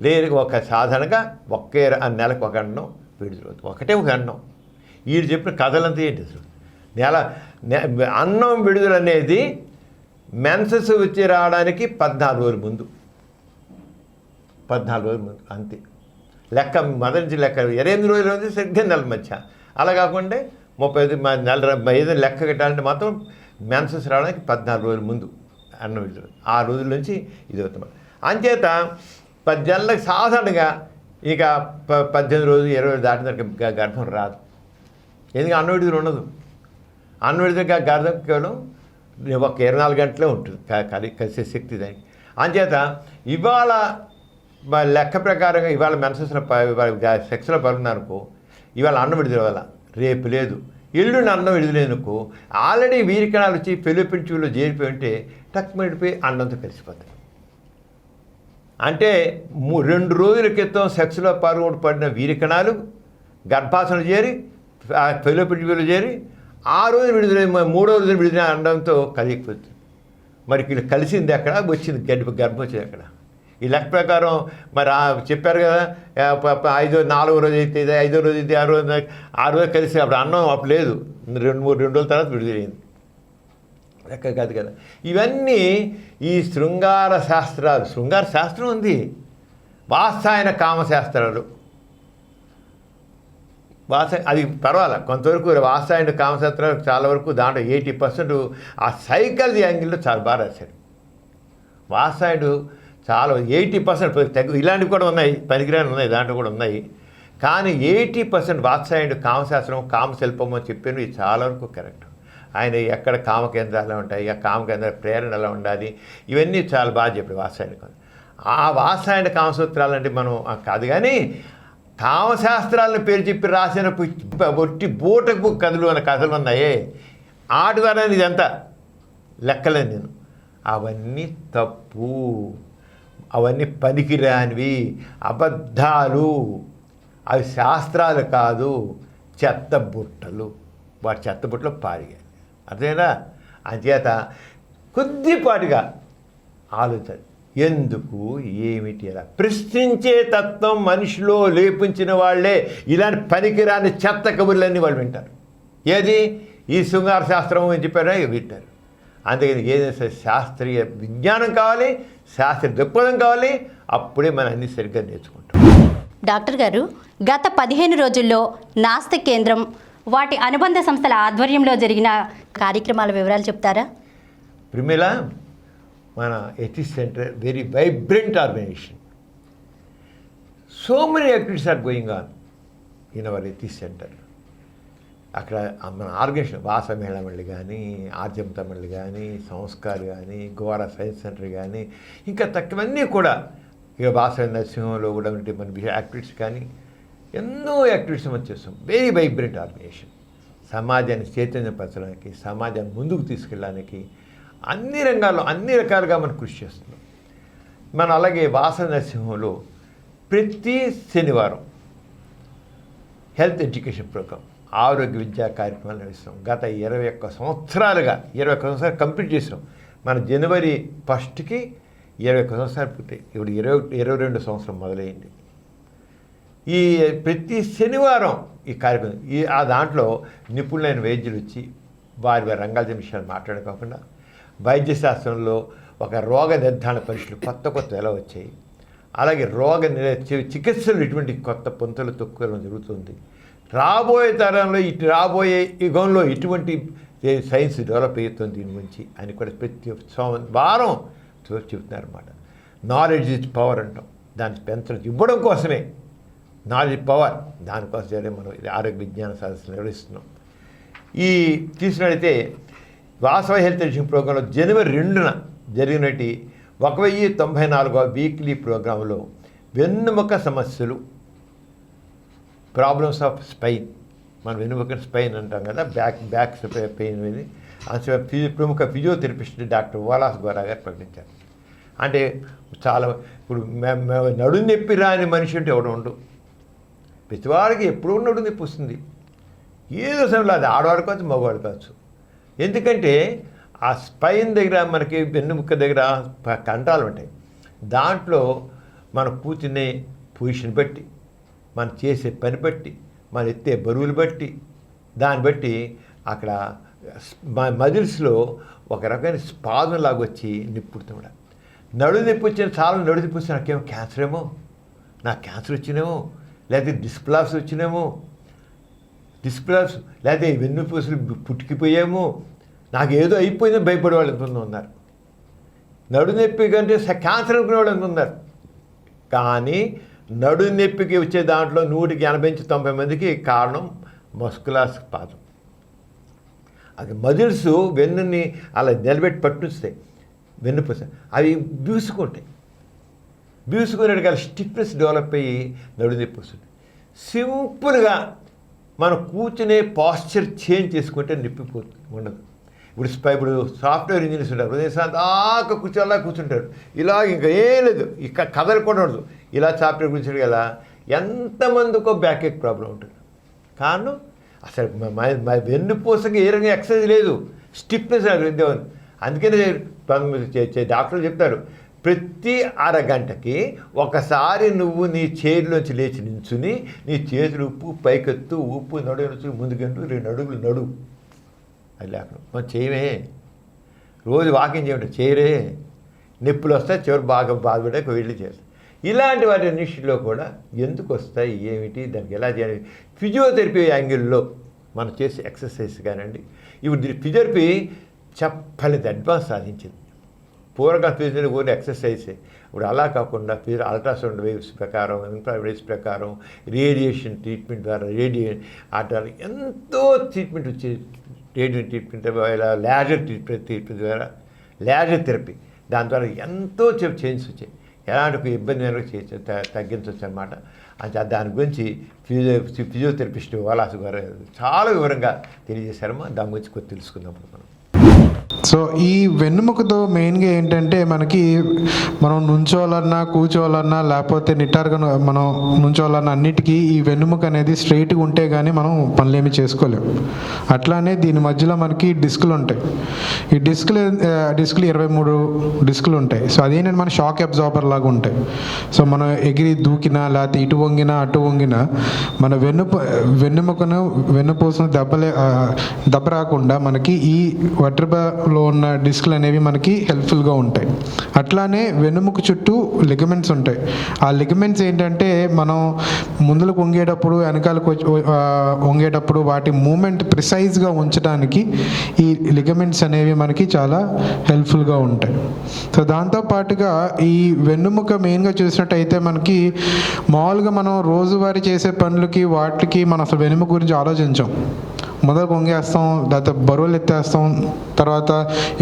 లేరుగా ఒక సాధారణంగా ఒకే నెలకు ఒక అన్నం విడుదలవుతుంది. ఒకటే ఒక అన్నం. వీడు చెప్పిన కథలంతా ఏంటి అసలు? అన్నం విడుదల అనేది మెన్సెస్ వచ్చి రావడానికి 14 రోజుల ముందు, 14 రోజుల ముందు అంతే లెక్క. మొదటి నుంచి లెక్క 28 రోజులు ఉంది సరిగ్గా నెల మధ్య. అలా కాకుండా 35 లెక్క కట్టాలంటే మాత్రం మెన్సెస్ రావడానికి 14 రోజుల ముందు అన్నం విడుదల. ఆ రోజుల నుంచి ఇది అవుతుంది. అంచేత 10 నెలలకు సాధారణంగా ఇక 18 రోజులు 20 రోజులు దాటిన గర్భం రాదు. ఎందుకంటే అన్నం విడుదల ఉండదు. అన్నం విడుదల గర్భం కేవలం ఒక 24 గంటలే ఉంటుంది కలిసే శక్తి దానికి. అంచేత ఇవాళ లెక్క ప్రకారంగా ఇవాళ మెన్సెస్లో సెక్స్లో పడుతున్నారనుకో, ఇవాళ అన్నం విడుదల వల్ల రేపు లేదు, ఎల్లుండి అన్నం విడుదలేనుకో ఆల్రెడీ వీరికణాలు వచ్చి ఫెలోపియన్ ట్యూబ్లో చేరిపోయి ఉంటే టక్మిడిపోయి అన్నంతో కలిసిపోతాయి. అంటే 2 రోజుల క్రితం సెక్స్లో పడిన వీరికణాలు గర్భాశయంలో చేరి ఫెలోపియన్ ట్యూబ్లో చేరి ఆ రోజు విడుదల 3వ రోజున విడుదల అనడంతో కలిగిపోతుంది. మరి వీళ్ళు కలిసింది ఎక్కడ, వచ్చింది గర్భం వచ్చింది ఎక్కడ? ఈ లెక్క ప్రకారం మరి చెప్పారు కదా, 4వ రోజు అయితే 5వ రోజు అయితే 6 రోజు కలిసి అప్పుడు అన్నం అప్పుడు లేదు, 2 రోజుల తర్వాత విడుదలైంది. లెక్క కాదు కదా. ఇవన్నీ ఈ శృంగార శాస్త్రాలు. శృంగార శాస్త్రం ఉంది, వాత్సాయన కామశాస్త్రాలు. అది పర్వాలే కొంతవరకు వాత్సాయన కామశాస్త్రాలు చాలా వరకు దాంట్లో 80% ఆ సైకాలజీ యాంగిల్లో చాలా బాగా రాశాడు. వాత్సాయుడు చాలా 80% ఇలాంటివి కూడా ఉన్నాయి, పనికిరాని ఉన్నాయి, దాంట్లో కూడా ఉన్నాయి. కానీ 80% వాత్సాయుడు కామశాస్త్రం కామశిల్పం అని చెప్పినవి చాలా వరకు కరెక్ట్. ఆయన ఎక్కడ కామకేంద్రాలు ఉంటాయి, ఆ కామకేంద్రాల ప్రేరణ ఎలా ఉండాలి, ఇవన్నీ చాలా బాగా చెప్పాడు వాత్సాయుడు. ఆ వాత్సాయన కామసూత్రాలు అంటే మనం కాదు, కానీ కామశాస్త్రాలను పేరు చెప్పి రాసిన ఒట్టి బూటకు కథలు అనే కథలు ఉన్నాయే, ఆటి ద్వారా ఇదంతా లెక్కలేను నేను. అవన్నీ తప్పు, అవన్నీ పనికిరానివి, అబద్ధాలు, అవి శాస్త్రాలు కాదు, చెత్త బుట్టలు. వాటి చెత్త బుట్టలో పారిగా అదేనా. అంచేత కొద్దిపాటిగా ఆలోచన, ఎందుకు ఏమిటి అలా ప్రశ్నించే తత్వం మనిషిలో లేపించిన వాళ్ళే ఇలాంటి పనికిరాని చెత్త కబుర్లన్నీ వాళ్ళు వింటారు. ఏది ఈ శృంగార శాస్త్రం అని చెప్పారో వింటారు. అందుకని ఏదైనా శాస్త్రీయ విజ్ఞానం కావాలి, శాస్త్రీయ దృక్పథం కావాలి, అప్పుడే మనం అన్ని సరిగ్గా నేర్చుకుంటాం. డాక్టర్ గారు, గత 15 రోజుల్లో నాస్తి కేంద్రం వాటి అనుబంధ సంస్థల ఆధ్వర్యంలో జరిగిన కార్యక్రమాల వివరాలు చెప్తారా? ప్రిమిల, మన ethics centre very vibrant organisation. So many activities are going on in our ethics centre. అక్కడ మన ఆర్గనైజేషన్ వాసమేళ మళ్ళీ కానీ, ఆర్జంత మళ్ళీ కానీ, సంస్కార్ కానీ, గోవా సైన్స్ సెంటర్ కానీ, ఇంకా తక్కువన్నీ కూడా ఇక వాసవి నరసింహంలో కూడా ఉంటే మన యాక్టివిటీస్ కానీ ఎన్నో యాక్టివిటీస్ మనం చేస్తాం. Very vibrant organisation. సమాజాన్ని చైతన్యపరచడానికి, సమాజాన్ని ముందుకు తీసుకెళ్ళడానికి అన్ని రంగాల్లో అన్ని రకాలుగా మనం కృషి చేస్తున్నాం. మనం అలాగే వాసవి నరసింహంలో ప్రతి శనివారం హెల్త్ ఎడ్యుకేషన్ ప్రోగ్రాం, ఆరోగ్య విద్యా కార్యక్రమాలు నిర్వహిస్తాం. గత 21 సంవత్సరాలుగా 21 సంవత్సరాలు కంప్లీట్ చేసాం. మన జనవరి 1కి 21 సంవత్సరాలు పూర్తయి. ఇప్పుడు 22 సంవత్సరం మొదలైంది. ఈ ప్రతి శనివారం ఈ కార్యక్రమం ఆ దాంట్లో నిపుణులైన వైద్యులు వచ్చి వారి రంగాల విషయాలు మాట్లాడుకోకుండా వైద్యశాస్త్రంలో ఒక రోగ నిర్ధారణ పరీక్షలు కొత్త ఎలా వచ్చాయి, అలాగే చికిత్సలు ఇటువంటి కొత్త పొంతలు తొక్కుకోవడం జరుగుతుంది. రాబోయే తరంలో రాబోయే యుగంలో ఇటువంటి సైన్స్ డెవలప్ అవుతుంది దీని గురించి అని కూడా ప్రతి వారం చెబుతున్నారు అన్నమాట. నాలెడ్జ్ ఇస్ పవర్ అంటాం, దాన్ని పెంచడం ఇవ్వడం కోసమే నాలెడ్జ్ పవర్, దానికోసమే మనం ఆరోగ్య విజ్ఞాన సదస్సులు నిర్వహిస్తున్నాం. ఈ చూసినట్లయితే వాసవి హెల్త్ ఎడ్యుకేషన్ ప్రోగ్రాంలో జనవరి 2న జరిగినట్టు 1094వ వీక్లీ ప్రోగ్రాంలో వెన్నుముక సమస్యలు, ప్రాబ్లమ్స్ ఆఫ్ స్పైన్, మనం వెన్నుముక స్పైన్ అంటాం కదా, బ్యాక్ పెయిన్ అనేది ప్రముఖ ఫిజియోథెరపిస్ట్ డాక్టర్ వాలాస్ గోరా గారు ప్రకటించారు. అంటే చాలా ఇప్పుడు నడుం నొప్పి రాని మనిషి అంటే ఎవడు ఉండు, ప్రతివాడికి ఎప్పుడూ నడుము నొప్పి వస్తుంది. ఏదో సమయంలో అది ఆడవాడు కావచ్చు, మగవాడు కావచ్చు. ఎందుకంటే ఆ స్పైన్ దగ్గర మనకి వెన్నుముక్క దగ్గర కంటాలు ఉంటాయి. దాంట్లో మనం కూర్చునే పొజిషన్ బట్టి, మనం చేసే పని బట్టి, మనం ఎత్తే బరువులు బట్టి, దాన్ని బట్టి అక్కడ మజిల్స్లో ఒక రకమైన స్పాదం లాగా వచ్చి నిప్పుడుతాడు. నడుము నొప్పి వచ్చిన చాలా నడుము నొప్పి వస్తే నాకేమో క్యాన్సర్ ఏమో, నాకు క్యాన్సర్ వచ్చినేమో, లేకపోతే డిస్ప్లాస్ వచ్చినేమో, డిస్ప్లాస్ లేకపోతే వెన్నుపూసలు పుట్టుకుపోయేమో, నాకు ఏదో అయిపోయిందని భయపడే వాళ్ళు ఎంతమంది ఉన్నారు. నడుము నొప్పి కంటే క్యాన్సర్ అనుకునే వాళ్ళు ఎంత ఉన్నారు. కానీ నడుము నొప్పికి వచ్చే దాంట్లో 180-90 మందికి కారణం మస్కులర్ స్పాజం. అది మజిల్స్ వెన్నుని అలా నిలబెట్టి పట్టుస్తాయి. వెన్నుపూస అవి బీసుకుంటాయి. బీసుకునేటికి అలా స్టిఫ్నెస్ డెవలప్ అయ్యి నడుము నొప్పి వస్తుంది. సింపుల్గా మనం కూర్చునే పాస్చర్ చేంజ్ చేసుకుంటే నొప్పిపోతుంది, ఉండదు. ఇప్పుడు సాఫ్ట్వేర్ ఇంజనీర్స్ ఉంటారు, ఉదయం దాకా కూర్చుంటారు. ఇలా ఇంకా ఏం లేదు, ఇక కదలకుండా ఉండదు. ఇలా సాఫ్ట్వేర్ కూర్చుంటారు కదా, ఎంతమందికో బ్యాక్ ఎక్ ప్రాబ్లం ఉంటుంది. కారణం అసలు వెన్నుపూసకి ఏ రకంగా ఎక్సర్సైజ్ లేదు, స్టిఫ్నెస్ విద్యమని. అందుకనే డాక్టర్లు చెప్తారు, ప్రతి అరగంటకి ఒకసారి నువ్వు నీ చైర్లోంచి లేచి నించుని నీ చేతులు ఉప్పు పైకెత్తు, ఉప్పు నడువు ముందుకెంటూ 2 అడుగులు నడువు. అది లేకుండా మనం చేయమే. రోజు వాకింగ్ చేయమంటే చేయరే, నొప్పులు వస్తాయి, చివరి బాగా బాధపడే వెళ్ళి చేస్తాయి. ఇలాంటి వాటి అన్నింటిలో కూడా ఎందుకు వస్తాయి, ఏమిటి, దానికి ఎలా చేయాలి, ఫిజియోథెరపీ యాంగిల్లో మనం చేసే ఎక్సర్సైజ్ కానివ్వండి. ఇప్పుడు ఫిజియోథెరపీ చెప్పలేదు అడ్వాన్స్ సాధించింది. పూర్వగా ఫిజియోథెరపీ ఓన్లీ ఎక్సర్సైజే. ఇప్పుడు అలా కాకుండా అల్ట్రాసౌండ్ వేవ్స్ ప్రకారం, ఇన్ఫ్రారెడ్ వేవ్స్ ప్రకారం, రేడియేషన్ ట్రీట్మెంట్ ద్వారా అట్లా ఎంతో ట్రీట్మెంట్ వచ్చేది. రేడియేషన్ ట్రీట్మెంట్, లేజర్ ట్రీట్మెంట్ ద్వారా, లేజర్ థెరపీ, దాని ద్వారా ఎంతో చేంజెస్ వచ్చాయి. ఎలాంటి ఇబ్బంది తగ్గించవచ్చు అనమాట. అంటే దాని గురించి ఫిజియోథెరపిస్ట్ వాలాసు గారు చాలా వివరంగా తెలియజేశారమ్మా. దాని గురించి కొద్ది తెలుసుకుందాం మనం. సో ఈ వెన్నుముకతో మెయిన్గా ఏంటంటే మనం నుంచోవాలన్నా, కూర్చోవాలన్నా, లేకపోతే నిటారుగా మనం నుంచోవాలన్నా అన్నిటికీ ఈ వెన్నుముక అనేది స్ట్రైట్గా ఉంటే కానీ మనం పనులేమి చేసుకోలేము. అట్లానే దీని మధ్యలో మనకి డిస్కులు ఉంటాయి. ఈ డిస్కులు 23 డిస్కులు ఉంటాయి. సో అదేంటంటే మన షాక్ అబ్జార్బర్ లాగా ఉంటాయి. సో మనం ఎగిరి దూకినా, లేకపోతే ఇటు వంగినా అటు వంగినా మన వెన్నుపూసను దెబ్బ రాకుండా మనకి ఈ వర్టెబ్రాలో ఉన్న డిస్క్లు అనేవి మనకి హెల్ప్ఫుల్గా ఉంటాయి. అట్లానే వెన్నుముక చుట్టూ లిగమెంట్స్ ఉంటాయి. ఆ లిగమెంట్స్ ఏంటంటే మనం ముందుకు వంగేటప్పుడు, వెనకాలకు వంగేటప్పుడు వాటి మూమెంట్ ప్రిసైజ్గా ఉంచడానికి ఈ లిగమెంట్స్ అనేవి మనకి చాలా హెల్ప్ఫుల్గా ఉంటాయి. సో దాంతోపాటుగా ఈ వెన్నుముక మెయిన్గా చూసినట్టయితే మనకి మామూలుగా మనం రోజువారీ చేసే పనులకి వాటికి మనం అసలు వెన్నుముక గురించి ఆలోచించాం. మొదలు వంగేస్తాం, లేకపోతే బరువులు ఎత్తేస్తాం, తర్వాత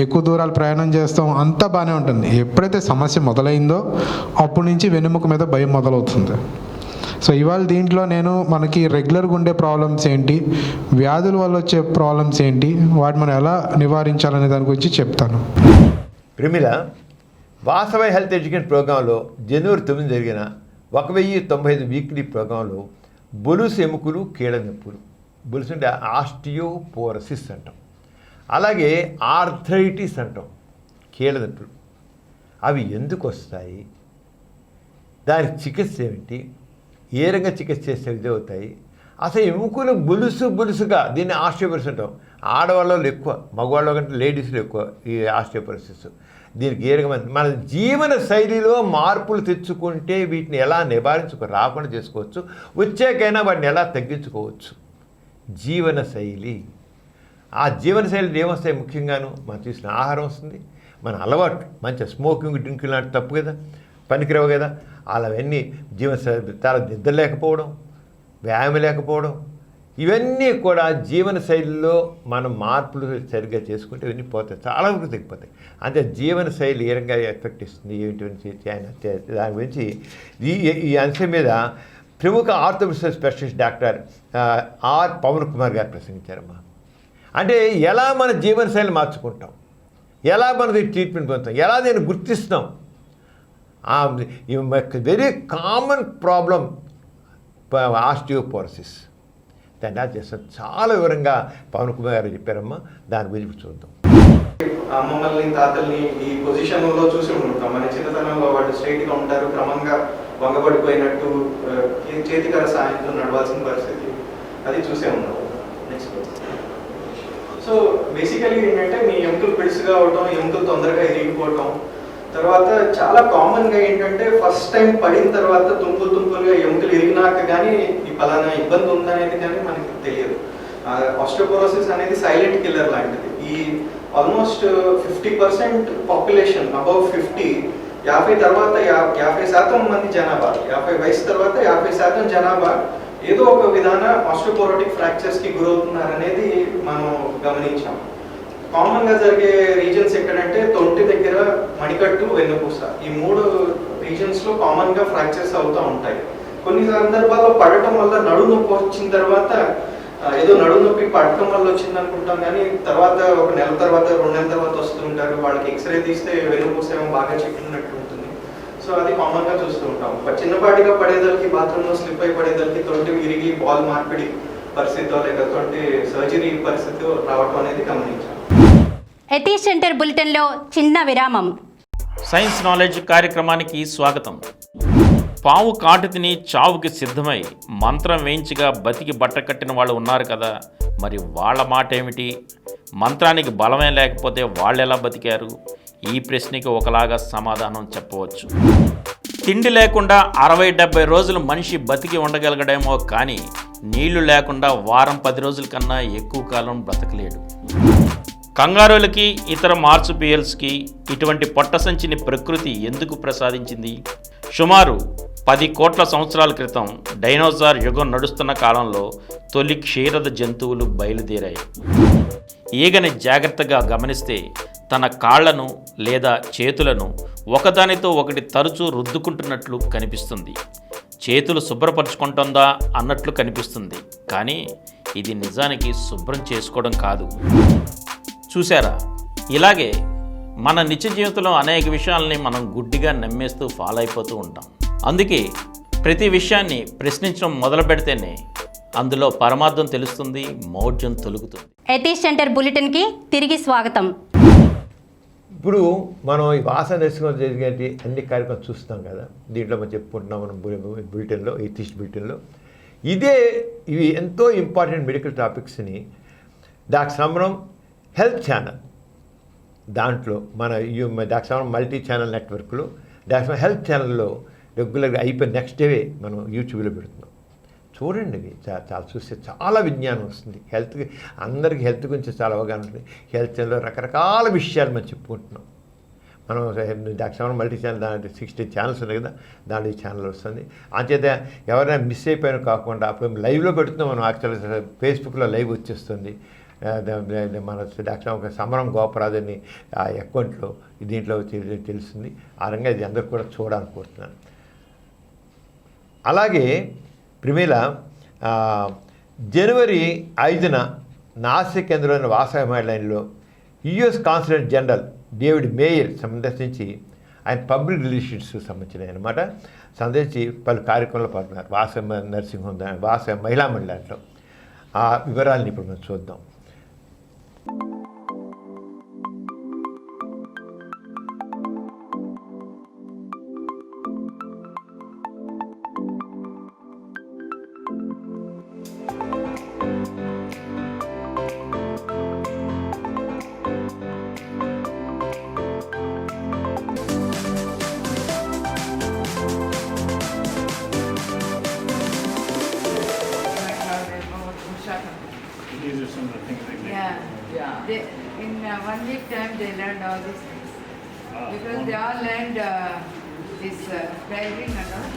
ఎక్కువ దూరాలు ప్రయాణం చేస్తాం, అంతా బాగానే ఉంటుంది. ఎప్పుడైతే సమస్య మొదలైందో అప్పటి నుంచి వెన్నుముక మీద భయం మొదలవుతుంది. సో ఇవాళ దీంట్లో నేను మనకి రెగ్యులర్గా ఉండే ప్రాబ్లమ్స్ ఏంటి, వ్యాధుల వల్ల వచ్చే ప్రాబ్లమ్స్ ఏంటి, వాటి మనం ఎలా నివారించాలనే దాని గురించి చెప్తాను. ప్రమిళ వాసవి హెల్త్ ఎడ్యుకేషన్ ప్రోగ్రాంలో జనవరి 9 జరిగిన 1095 వీక్లీ ప్రోగ్రాంలో బొలుసు ఎముకలు, కీళ్ళ నొప్పులు, బొలుసు అంటే ఆస్టియోపోరసిస్ అంటాం, అలాగే ఆర్థరైటిస్ అంటాం, కీళ్ళ నొప్పులు. అవి ఎందుకు వస్తాయి, దానికి చికిత్స ఏమిటి, ఏ రకంగా చికిత్స చేస్తే ఇది అవుతాయి, అసలు ఎముకలు బొలుసుగా దీన్ని ఆస్టియోపోరసిస్ అంటాం. ఆడవాళ్ళలో ఎక్కువ, మగవాళ్ళ కంటే లేడీస్లో ఎక్కువ ఈ ఆస్టియోపోరసిస్. దీనికి ఏ రకమైన మన జీవన శైలిలో మార్పులు తెచ్చుకుంటే వీటిని ఎలా రాకుండా చేసుకోవచ్చు, వచ్చాకైనా వాటిని ఎలా తగ్గించుకోవచ్చు. జీవన శైలి, ఆ జీవన శైలి ఏమొస్తాయి, ముఖ్యంగాను మనం చూసిన ఆహారం వస్తుంది, మన అలవాటు, మంచి స్మోకింగ్, డ్రింకింగ్ లాంటి తప్పు కదా, పనికిరావు కదా. అలావన్నీ జీవనశైలి, చాలా నిద్ర లేకపోవడం, వ్యాయామం లేకపోవడం, ఇవన్నీ కూడా జీవన శైలిలో మనం మార్పులు సరిగ్గా చేసుకుంటే ఇవన్నీ పోతాయి, చాలా వరకు తగ్గిపోతాయి. అంటే జీవన శైలి ఏ రకంగా ఎఫెక్ట్ ఇస్తుంది ఏమిటి దాని గురించి ఈ అంశం మీద ప్రముఖ orthopaedic specialist doctor R Pavan Kumar గారు ప్రసంగించారమ్మా. అంటే ఎలా మన జీవనశైలి మార్చుకుంటాం, ఎలా మనది ట్రీట్మెంట్ పొందుతాం, ఎలా దీన్ని గుర్తిస్తాం. Very common problem osteoporosis. దాన్ని ఎలా చేస్తారు చాలా వివరంగా పవన్ కుమార్ గారు చెప్పారమ్మా. దాని గురించి చూద్దాం. అమ్మమ్మల్ని తాతల్ని ఈ పొజిషన్లో చూసి ఉంటాం. మన చిన్నతనంలో వాళ్ళు స్ట్రైట్గా ఉంటారు, క్రమంగా వంగబడిపోయినట్టు చేతికర సాయంతో నడవాల్సిన పరిస్థితి అది చూసే ఉన్నాం. నెక్స్ట్. సో బేసికలీ ఏంటంటే మీ ఎముకలు పిడుసుగా అవటం, ఎముకలు తొందరగా ఎరిగిపోవటం, తర్వాత చాలా కామన్గా ఏంటంటే ఫస్ట్ టైం పడిన తర్వాత తుంపులుగా ఎముకలు ఎరిగినాక కానీ ఈ పలానా ఇబ్బంది ఉందనేది కానీ మనకి తెలియదు. ఆస్టియోపోరోసిస్ అనేది సైలెంట్ కిల్లర్ లాంటిది. ఈ ఆల్మోస్ట్ 50% పాపులేషన్ అబౌవ్ 50 తర్వాత 50% మంది జనాభా, 50 వయసు తర్వాత 50% జనాభా ఏదో ఒక విధాన ఆస్టియోపోరోటిక్ ఫ్రాక్చర్స్కి గురవుతున్నారనేది మనం గమనించాం. కామన్గా జరిగే రీజన్స్ ఎక్కడంటే తొంటి దగ్గర, మణికట్టు, వెన్నుపూస, ఈ 3 రీజన్స్లో కామన్గా ఫ్రాక్చర్స్ అవుతూ ఉంటాయి. కొన్ని సందర్భాల్లో పడటం వల్ల నడుము నొప్పి వచ్చిన తర్వాత ఏదో నడుము నొప్పి పడటం వల్ల వచ్చింది అనుకుంటాం, కానీ తర్వాత 1 నెల తర్వాత 2 నెలల తర్వాత వస్తుంటారు. వాళ్ళకి ఎక్స్రే తీస్తే వెన్నుపూస ఏమో బాగా చిక్కినట్టు ఉంటుంది. సో అది కామన్గా చూస్తూ ఉంటాం. చిన్నపాటిగా పడేదానికి, బాత్రూంలో స్లిప్ అయి పడేదానికి తొంటి విరిగి బాల్ మార్పిడి పరిస్థితి లేకపోతే సర్జరీ పరిస్థితి రావడం అనేది గమనించాం. యతీష్ సెంటర్ బులెటిన్లో చిన్న విరామం. సైన్స్ నాలెడ్జ్ కార్యక్రమానికి స్వాగతం. పాము కాటు తిని చావుకి సిద్ధమై మంత్రం వేయించగా బతికి బట్టకట్టిన వాళ్ళు ఉన్నారు కదా, మరి వాళ్ళ మాట ఏమిటి? మంత్రానికి బలమే లేకపోతే వాళ్ళు ఎలా బతికారు? ఈ ప్రశ్నకి ఒకలాగా సమాధానం చెప్పవచ్చు. తిండి లేకుండా 60-70 రోజులు మనిషి బతికి ఉండగలగడేమో, కానీ నీళ్లు లేకుండా వారం 10 రోజుల కన్నా ఎక్కువ కాలం బ్రతకలేడు. కంగారులకి, ఇతర మార్సుపియల్స్కి ఇటువంటి పొట్ట సంచిని ప్రకృతి ఎందుకు ప్రసాదించింది? సుమారు 10 కోట్ల సంవత్సరాల క్రితం డైనోసార్ యుగం నడుస్తున్న కాలంలో తొలి క్షీరద జంతువులు బయలుదేరాయి. ఈగని జాగ్రత్తగా గమనిస్తే తన కాళ్లను లేదా చేతులను ఒకదానితో ఒకటి తరచూ రుద్దుకుంటున్నట్లు కనిపిస్తుంది. చేతులు శుభ్రపరచుకుంటుందా అన్నట్లు కనిపిస్తుంది, కానీ ఇది నిజానికి శుభ్రం చేసుకోవడం కాదు. చూసారా? ఇలాగే మన నిత్య జీవితంలో అనేక విషయాలని మనం గుడ్డిగా నమ్మేస్తూ ఫాలో అయిపోతూ ఉంటాం. అందుకే ప్రతి విషయాన్ని ప్రశ్నించడం మొదలు పెడితేనే అందులో పరమార్థం తెలుస్తుంది, మౌఢ్యం తొలుగుతుంది. యతీష్ సెంటర్ బులెటిన్కి తిరిగి స్వాగతం. ఇప్పుడు మనం ఈ వాసన దర్శనం జరిగే అన్ని కార్యక్రమాలు చూస్తాం కదా, దీంట్లో మనం చెప్పుకుంటున్నాం మనం బులెటిన్లో, యతీష్ బులెటిన్లో. ఇవి ఎంతో ఇంపార్టెంట్ మెడికల్ టాపిక్స్ని డాక్టర్ సమరం హెల్త్ ఛానల్, దాంట్లో మన డాక్టర్ సమరం మల్టీ ఛానల్ నెట్వర్క్లో డాక్టర్ సమరం హెల్త్ ఛానల్లో రెగ్యులర్గా అయిపోయిన నెక్స్ట్ డే మనం యూట్యూబ్లో పెడుతున్నాం. చూడండి, ఇవి చాలా చూస్తే చాలా విజ్ఞానం వస్తుంది. అందరికీ హెల్త్ గురించి చాలా అవగాహన ఉంటుంది. హెల్త్ ఛానల్లో రకరకాల విషయాలు మనం చెప్పుకుంటున్నాం. మనం డాక్టర్ సమరం మల్టీ ఛానల్, దాంట్లో 60 ఛానల్స్ ఉన్నాయి కదా, దాంట్లో ఈ ఛానల్ వస్తుంది. అంచేత ఎవరైనా మిస్ అయిపోయినా కాకుండా అప్పుడు లైవ్లో పెడుతున్నాం మనం. యాక్చువల్గా ఫేస్బుక్లో లైవ్ వచ్చేస్తుంది. మన డాక్టర్ సమరం గోపరాజుని ఆ అకౌంట్లో దీంట్లో తెలుస్తుంది. ఆ రంగా ఇది అందరూ కూడా చూడాలనుకుంటున్నాను. అలాగే ప్రిమిల జనవరి 5న నాసిక్ కేంద్రంలోని వాసవి లైన్లో US consulate general David mayor సందర్శించి ఆయన పబ్లిక్ రిలేషన్స్ సంబంధించినవి అనమాట సందర్శించి పలు కార్యక్రమాలు పాల్గొన్నారు. వాసవి నర్సింగ్ హోమ్, వాసవి మహిళా మండలిలో. ఆ వివరాలను ఇప్పుడు మనం చూద్దాం. In 1 week time they learned all these things because they all learned this driving and all.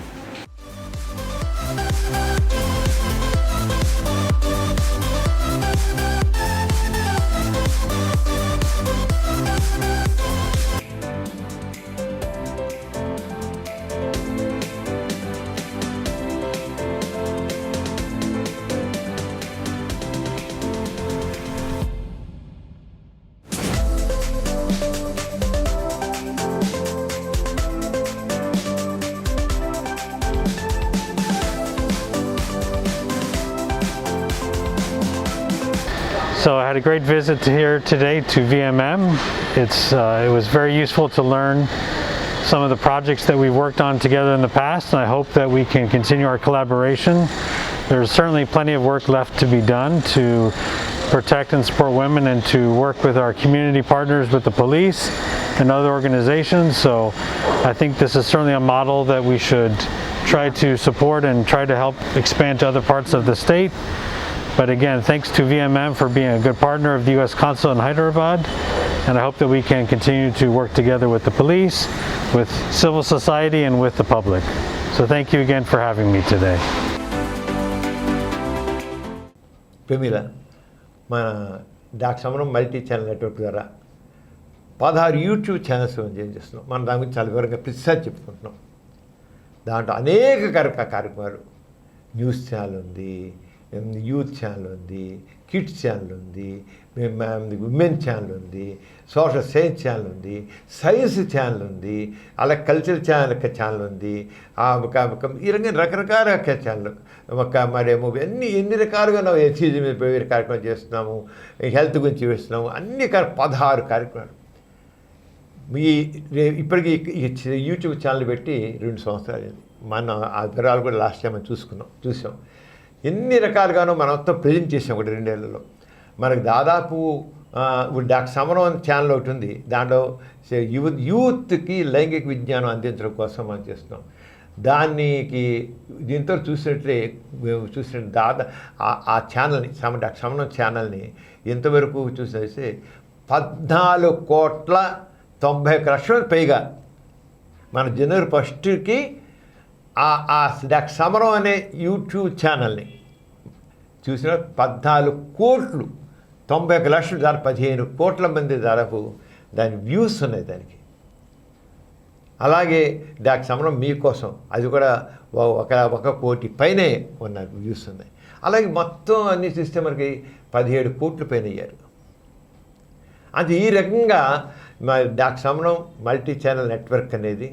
So I had a great visit here today to VMM. It was very useful to learn some of the projects that we've worked on together in the past, and I hope that we can continue our collaboration. There's certainly plenty of work left to be done to protect and support women and to work with our community partners, with the police and other organizations. So I think this is certainly a model that we should try to support and try to help expand to other parts of the state. But again, thanks to VMM for being a good partner of the U.S. Consulate in Hyderabad, and I hope that we can continue to work together with the police, with civil society, and with the public. So thank you again for having me today. Pramila మన doctor సమరం multi channel network ద్వారా 16 YouTube channels చేస్తున్నాం. మనం దాని గురించి చాలా వివరంగా ప్రతిసారి చెప్పుకుంటున్నాం. దాంట్లో అనేక కార్యక్రమాలు, న్యూస్ ఛానల్ ఉంది, యూత్ ఛానల్ ఉంది, కిడ్స్ ఛానల్ ఉంది, ఉమెన్ ఛానల్ ఉంది, సోషల్ సైన్స్ ఛానల్ ఉంది, సైన్స్ ఛానల్ ఉంది, అలా కల్చర్ ఛానల్ ఉంది, ఈ రకంగా రకరకాల ఛానల్ మరేమో ఎన్ని రకాలుగా మనం ఎథిజం మీద కార్యక్రమం చేస్తున్నాము, హెల్త్ గురించి చేస్తున్నాము, అన్ని 16 కార్యక్రమాలు. ఇప్పటికీ యూట్యూబ్ ఛానల్ పెట్టి 2 సంవత్సరాలు అయింది. మనం ఆ వివరాలు కూడా లాస్ట్ టైం మనం చూసాం. ఎన్ని రకాలుగానో మనం మొత్తం ప్రజెంట్ చేసాం 2 ఏళ్లలో. మనకు దాదాపు డాక్టర్ సమరం ఛానల్ ఒకటి ఉంది. దాంట్లో యూత్కి లైంగిక విజ్ఞానం అందించడం కోసం మనం చేస్తున్నాం. దీంతో చూసినట్లే ఆ ఛానల్ని డాక్టర్ సమరం ఛానల్ని ఎంతవరకు చూసేస్తే 14,90,00,000 పైగా మన జనవరి 1కి డాక్టర్ సమరం అనే యూట్యూబ్ ఛానల్ని చూసిన 14,90,00,000 దాదాపు 15 కోట్ల మంది దాదాపు దాని వ్యూస్ ఉన్నాయి దానికి. అలాగే డాక్టర్ సమరం మీకోసం అది కూడా 1 కోటి పైనే ఉన్న వ్యూస్ ఉన్నాయి. అలాగే మొత్తం అన్నీ చూస్తే మనకి 17 కోట్ల పైన అయ్యారు. అది ఈ రకంగా డాక్టర్ సమరం మల్టీ ఛానల్ నెట్వర్క్ అనేది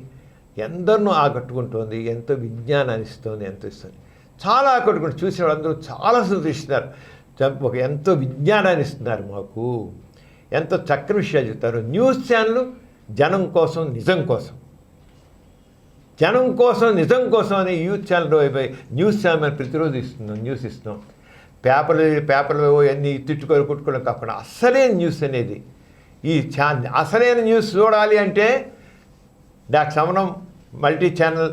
ఎందరినో ఆకట్టుకుంటుంది, ఎంతో విజ్ఞానాన్ని ఇస్తుంది, ఎంతో ఇస్తుంది. చాలా ఆకట్టుకుంటుంది. చూసిన వాళ్ళందరూ చాలా సంతోషిస్తున్నారు. ఎంతో విజ్ఞానాన్ని ఇస్తున్నారు మాకు, ఎంతో చక్కని విషయాలు చెప్తారు. న్యూస్ ఛానల్ జనం కోసం నిజం కోసం, జనం కోసం నిజం కోసం అని యూత్ ఛానల్ న్యూస్ ఛానల్ ప్రతిరోజు న్యూస్ ఇస్తున్నాం. పేపర్లు అన్నీ కొట్టుకోవడం కాకుండా అసలైన న్యూస్ అనేది ఈ ఛానల్. అసలైన న్యూస్ చూడాలి అంటే డాక్టర్ సమరం మల్టీ ఛానల్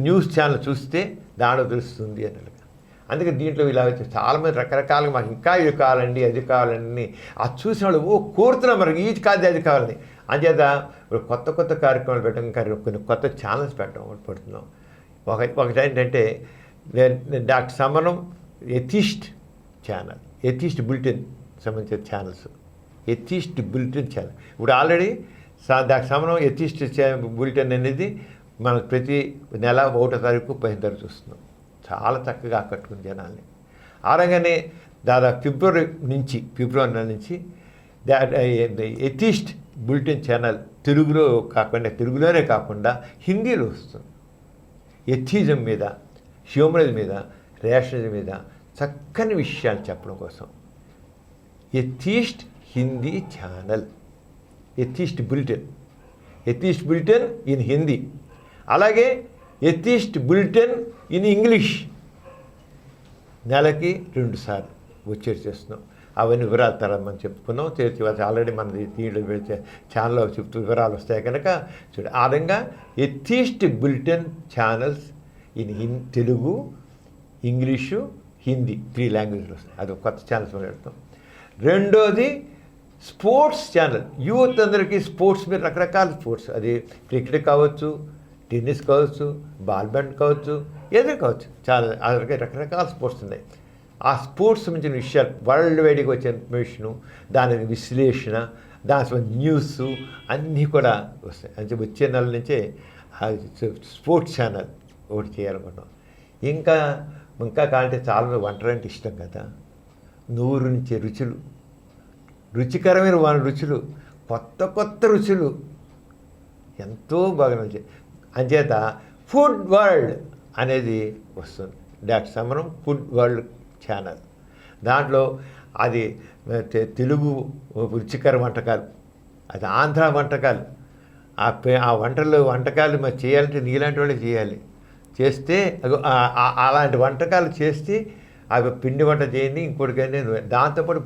న్యూస్ ఛానల్ చూస్తే దాంట్లో తెలుస్తుంది అన్నట్టుగా. అందుకే దీంట్లో ఇలా చాలామంది రకరకాలుగా మాకు ఇంకా ఇది కావాలండి, అది కావాలండి, అది చూసిన వాళ్ళు కోరుతున్నాం మనకి ఇది కాదు అది కావాలని. అంచేత కొత్త కార్యక్రమాలు పెట్టడం, కొన్ని కొత్త ఛానల్స్ పడుతున్నాం. ఒకటి ఏంటంటే డాక్టర్ సమరం ఎథిస్ట్ ఛానల్, ఎథిస్ట్ బులెటిన్ సంబంధించిన ఛానల్స్, ఎథిస్ట్ బులెటిన్ ఛానల్. ఇప్పుడు ఆల్రెడీ డాక్టర్ సమరం ఎథిస్ట్ బులెటిన్ అనేది మనం ప్రతి నెల 1వ తారీఖు 15వ తారీఖు చూస్తున్నాం. చాలా చక్కగా ఆకట్టుకుని జనాల్ని. ఆ రంగానే దాదాపు ఫిబ్రవరి నెల నుంచి ఎథిస్ట్ బులెటిన్ ఛానల్ తెలుగులోనే కాకుండా హిందీలో వస్తుంది. ఎథిజం మీద, హ్యూమనిజం మీద, రేషనలిజం మీద చక్కని విషయాలు చెప్పడం కోసం atheist Hindi channel, atheist bulletin in Hindi, అలాగే ఎథిస్ట్ బులెటిన్ ఇన్ ఇంగ్లీష్ నెలకి 2 సార్లు వచ్చేది చేస్తున్నాం. అవన్నీ వివరాలు తర్వాత మనం చెప్పుకున్నాం. ఆల్రెడీ మన దీంట్లో ఛానల్లో చెప్తూ వివరాలు వస్తాయి కనుక చూడండి. ఆ విధంగా atheist bulletin channels in Telugu, English, Hindi 3 లాంగ్వేజ్లు వస్తాయి. అది కొత్త ఛానల్స్ పెడతాం. రెండోది స్పోర్ట్స్ ఛానల్. యూత్ అందరికీ స్పోర్ట్స్ మీద రకరకాల స్పోర్ట్స్, అది క్రికెట్ కావచ్చు, టెన్నిస్ కావచ్చు, బాల్ బ్యాడ్ కావచ్చు, ఏదో కావచ్చు, చాలా రకరకాల స్పోర్ట్స్ ఉన్నాయి. ఆ స్పోర్ట్స్ సంబంధించిన విషయాలు వరల్డ్ వైడ్గా వచ్చే ఇన్ఫర్మేషను, దాని విశ్లేషణ, దాని న్యూస్ అన్నీ కూడా వస్తాయి. అంటే వచ్చే నెల నుంచే స్పోర్ట్స్ ఛానల్ ఒకటి చేయాలనుకుంటున్నాం. ఇంకా కావాలంటే చాలా వంట అంటే ఇష్టం కదా, నూరు నుంచి రుచికరమైన రుచులు, కొత్త రుచులు ఎంతో బాగా నచ్చాయి. అంచేత ఫుడ్ వరల్డ్ అనేది వస్తుంది. డాక్టర్ సమరం ఫుడ్ వరల్డ్ ఛానల్. దాంట్లో అది తెలుగు రుచికర వంటకాలు, అది ఆంధ్ర వంటకాలు. ఆ వంటకాలు మరి చేయాలంటే నీలాంటి వాళ్ళే చేయాలి. చేస్తే అలాంటి వంటకాలు చేస్తే అవి పిండి వంట చేయండి, ఇంకోటి కానీ దాంతోపాటు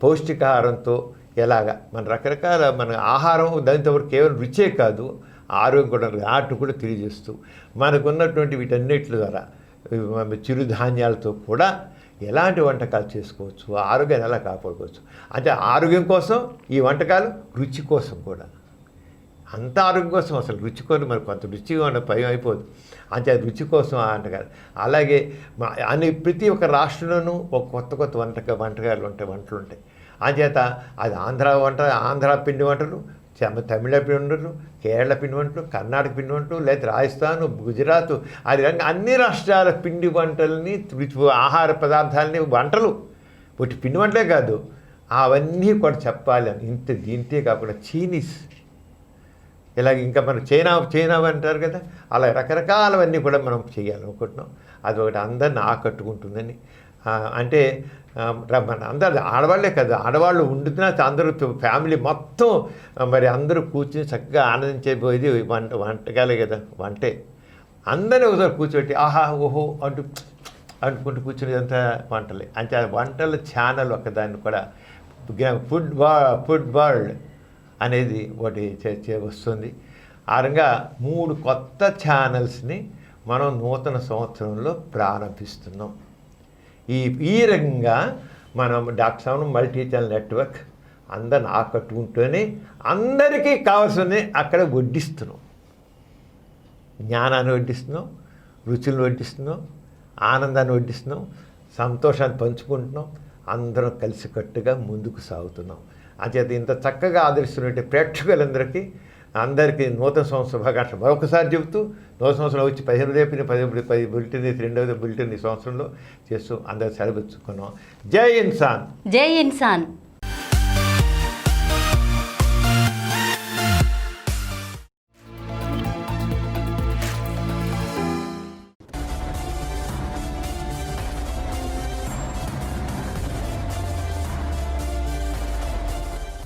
పౌష్టికాహారంతో ఎలాగా మన రకరకాల మన ఆహారం దాంతో కేవలం రుచే కాదు, ఆరోగ్యం కూడా ఆటను కూడా తెలియజేస్తూ మనకున్నటువంటి వీటన్నిటి ద్వారా చిరుధాన్యాలతో కూడా ఎలాంటి వంటకాలు చేసుకోవచ్చు, ఆరోగ్యాన్ని ఎలా కాపాడుకోవచ్చు. అంటే ఆరోగ్యం కోసం ఈ వంటకాలు, రుచి కోసం కూడా. అంత ఆరోగ్యం కోసం అసలు రుచి కోసం మరి కొంత రుచిగా ఉన్న భయం అయిపోదు. అంటే రుచి కోసం ఆ వంటకాలు. అలాగే ప్రతి ఒక్క రాష్ట్రంలోనూ ఒక కొత్త వంటకాలు ఉంటాయి, వంటలు ఉంటాయి. అంచేత అది ఆంధ్ర పిండి వంటలు, తమిళ పిండి వంటలు, కేరళ పిండి వంటలు, కర్ణాటక పిండి వంటలు, లేదా రాజస్థాన్, గుజరాత్, అది అన్ని రాష్ట్రాల పిండి వంటల్ని, ఆహార పదార్థాలని వంటలు ఒకటి పిండి వంటలే కాదు అవన్నీ కూడా చెప్పాలి అని దీంతే కాకుండా చైనీస్, ఇలాగ ఇంకా మనం చైనా అంటారు కదా, అలా రకరకాలవన్నీ కూడా మనం చేయాలనుకుంటున్నాం. అది ఒకటి అందరిని ఆకట్టుకుంటుందని. అంటే మన అందరు ఆడవాళ్ళే కదా, ఆడవాళ్ళు ఉండుతున్నా అందరూ ఫ్యామిలీ మొత్తం మరి అందరూ కూర్చుని చక్కగా ఆనందించేపోయేది వంటకాలే కదా, వంటే. అందరినీ ఒకసారి కూర్చోబెట్టి ఆహా ఓహో అనుకుంటూ కూర్చునేదంతా వంటలే. అంటే వంటల ఛానల్ ఒకదాన్ని కూడా ఫుడ్ వరల్డ్ అనేది ఒకటి వస్తుంది. ఆ రకంగా 3 కొత్త ఛానల్స్ని మనం నూతన సంవత్సరంలో ప్రారంభిస్తున్నాం. ఈ రకంగా మనం డాక్టర్ సమరం మల్టీ ఛానల్ నెట్వర్క్ అందరిని ఆకట్టుకుంటూనే అందరికీ కావాల్సింది అక్కడ వడ్డిస్తున్నాం. జ్ఞానాన్ని వడ్డిస్తున్నాం, రుచులను వడ్డిస్తున్నాం, ఆనందాన్ని వడ్డిస్తున్నాం, సంతోషాన్ని పంచుకుంటున్నాం, అందరం కలిసికట్టుగా ముందుకు సాగుతున్నాం. అంచేత ఇంత చక్కగా ఆదరిస్తున్నట్టు ప్రేక్షకులందరికీ అందరికీ నూతన సంవత్సర శుభాకాంక్షలు మరొకసారి చెబుతూ, నూతన సంవత్సరం వచ్చి 10 బులెటిన్ 2వ బులెటిన్ ఈ సంవత్సరంలో చేస్తూ అందరూ సెలవుచ్చుకున్నాం. జై ఇన్సాన్, జై Insaan.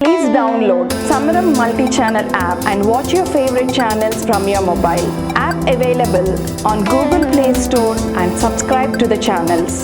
Please download Samaram multi-channel app and watch your favorite channels from your mobile. App available on Google Play Store and subscribe to the channels.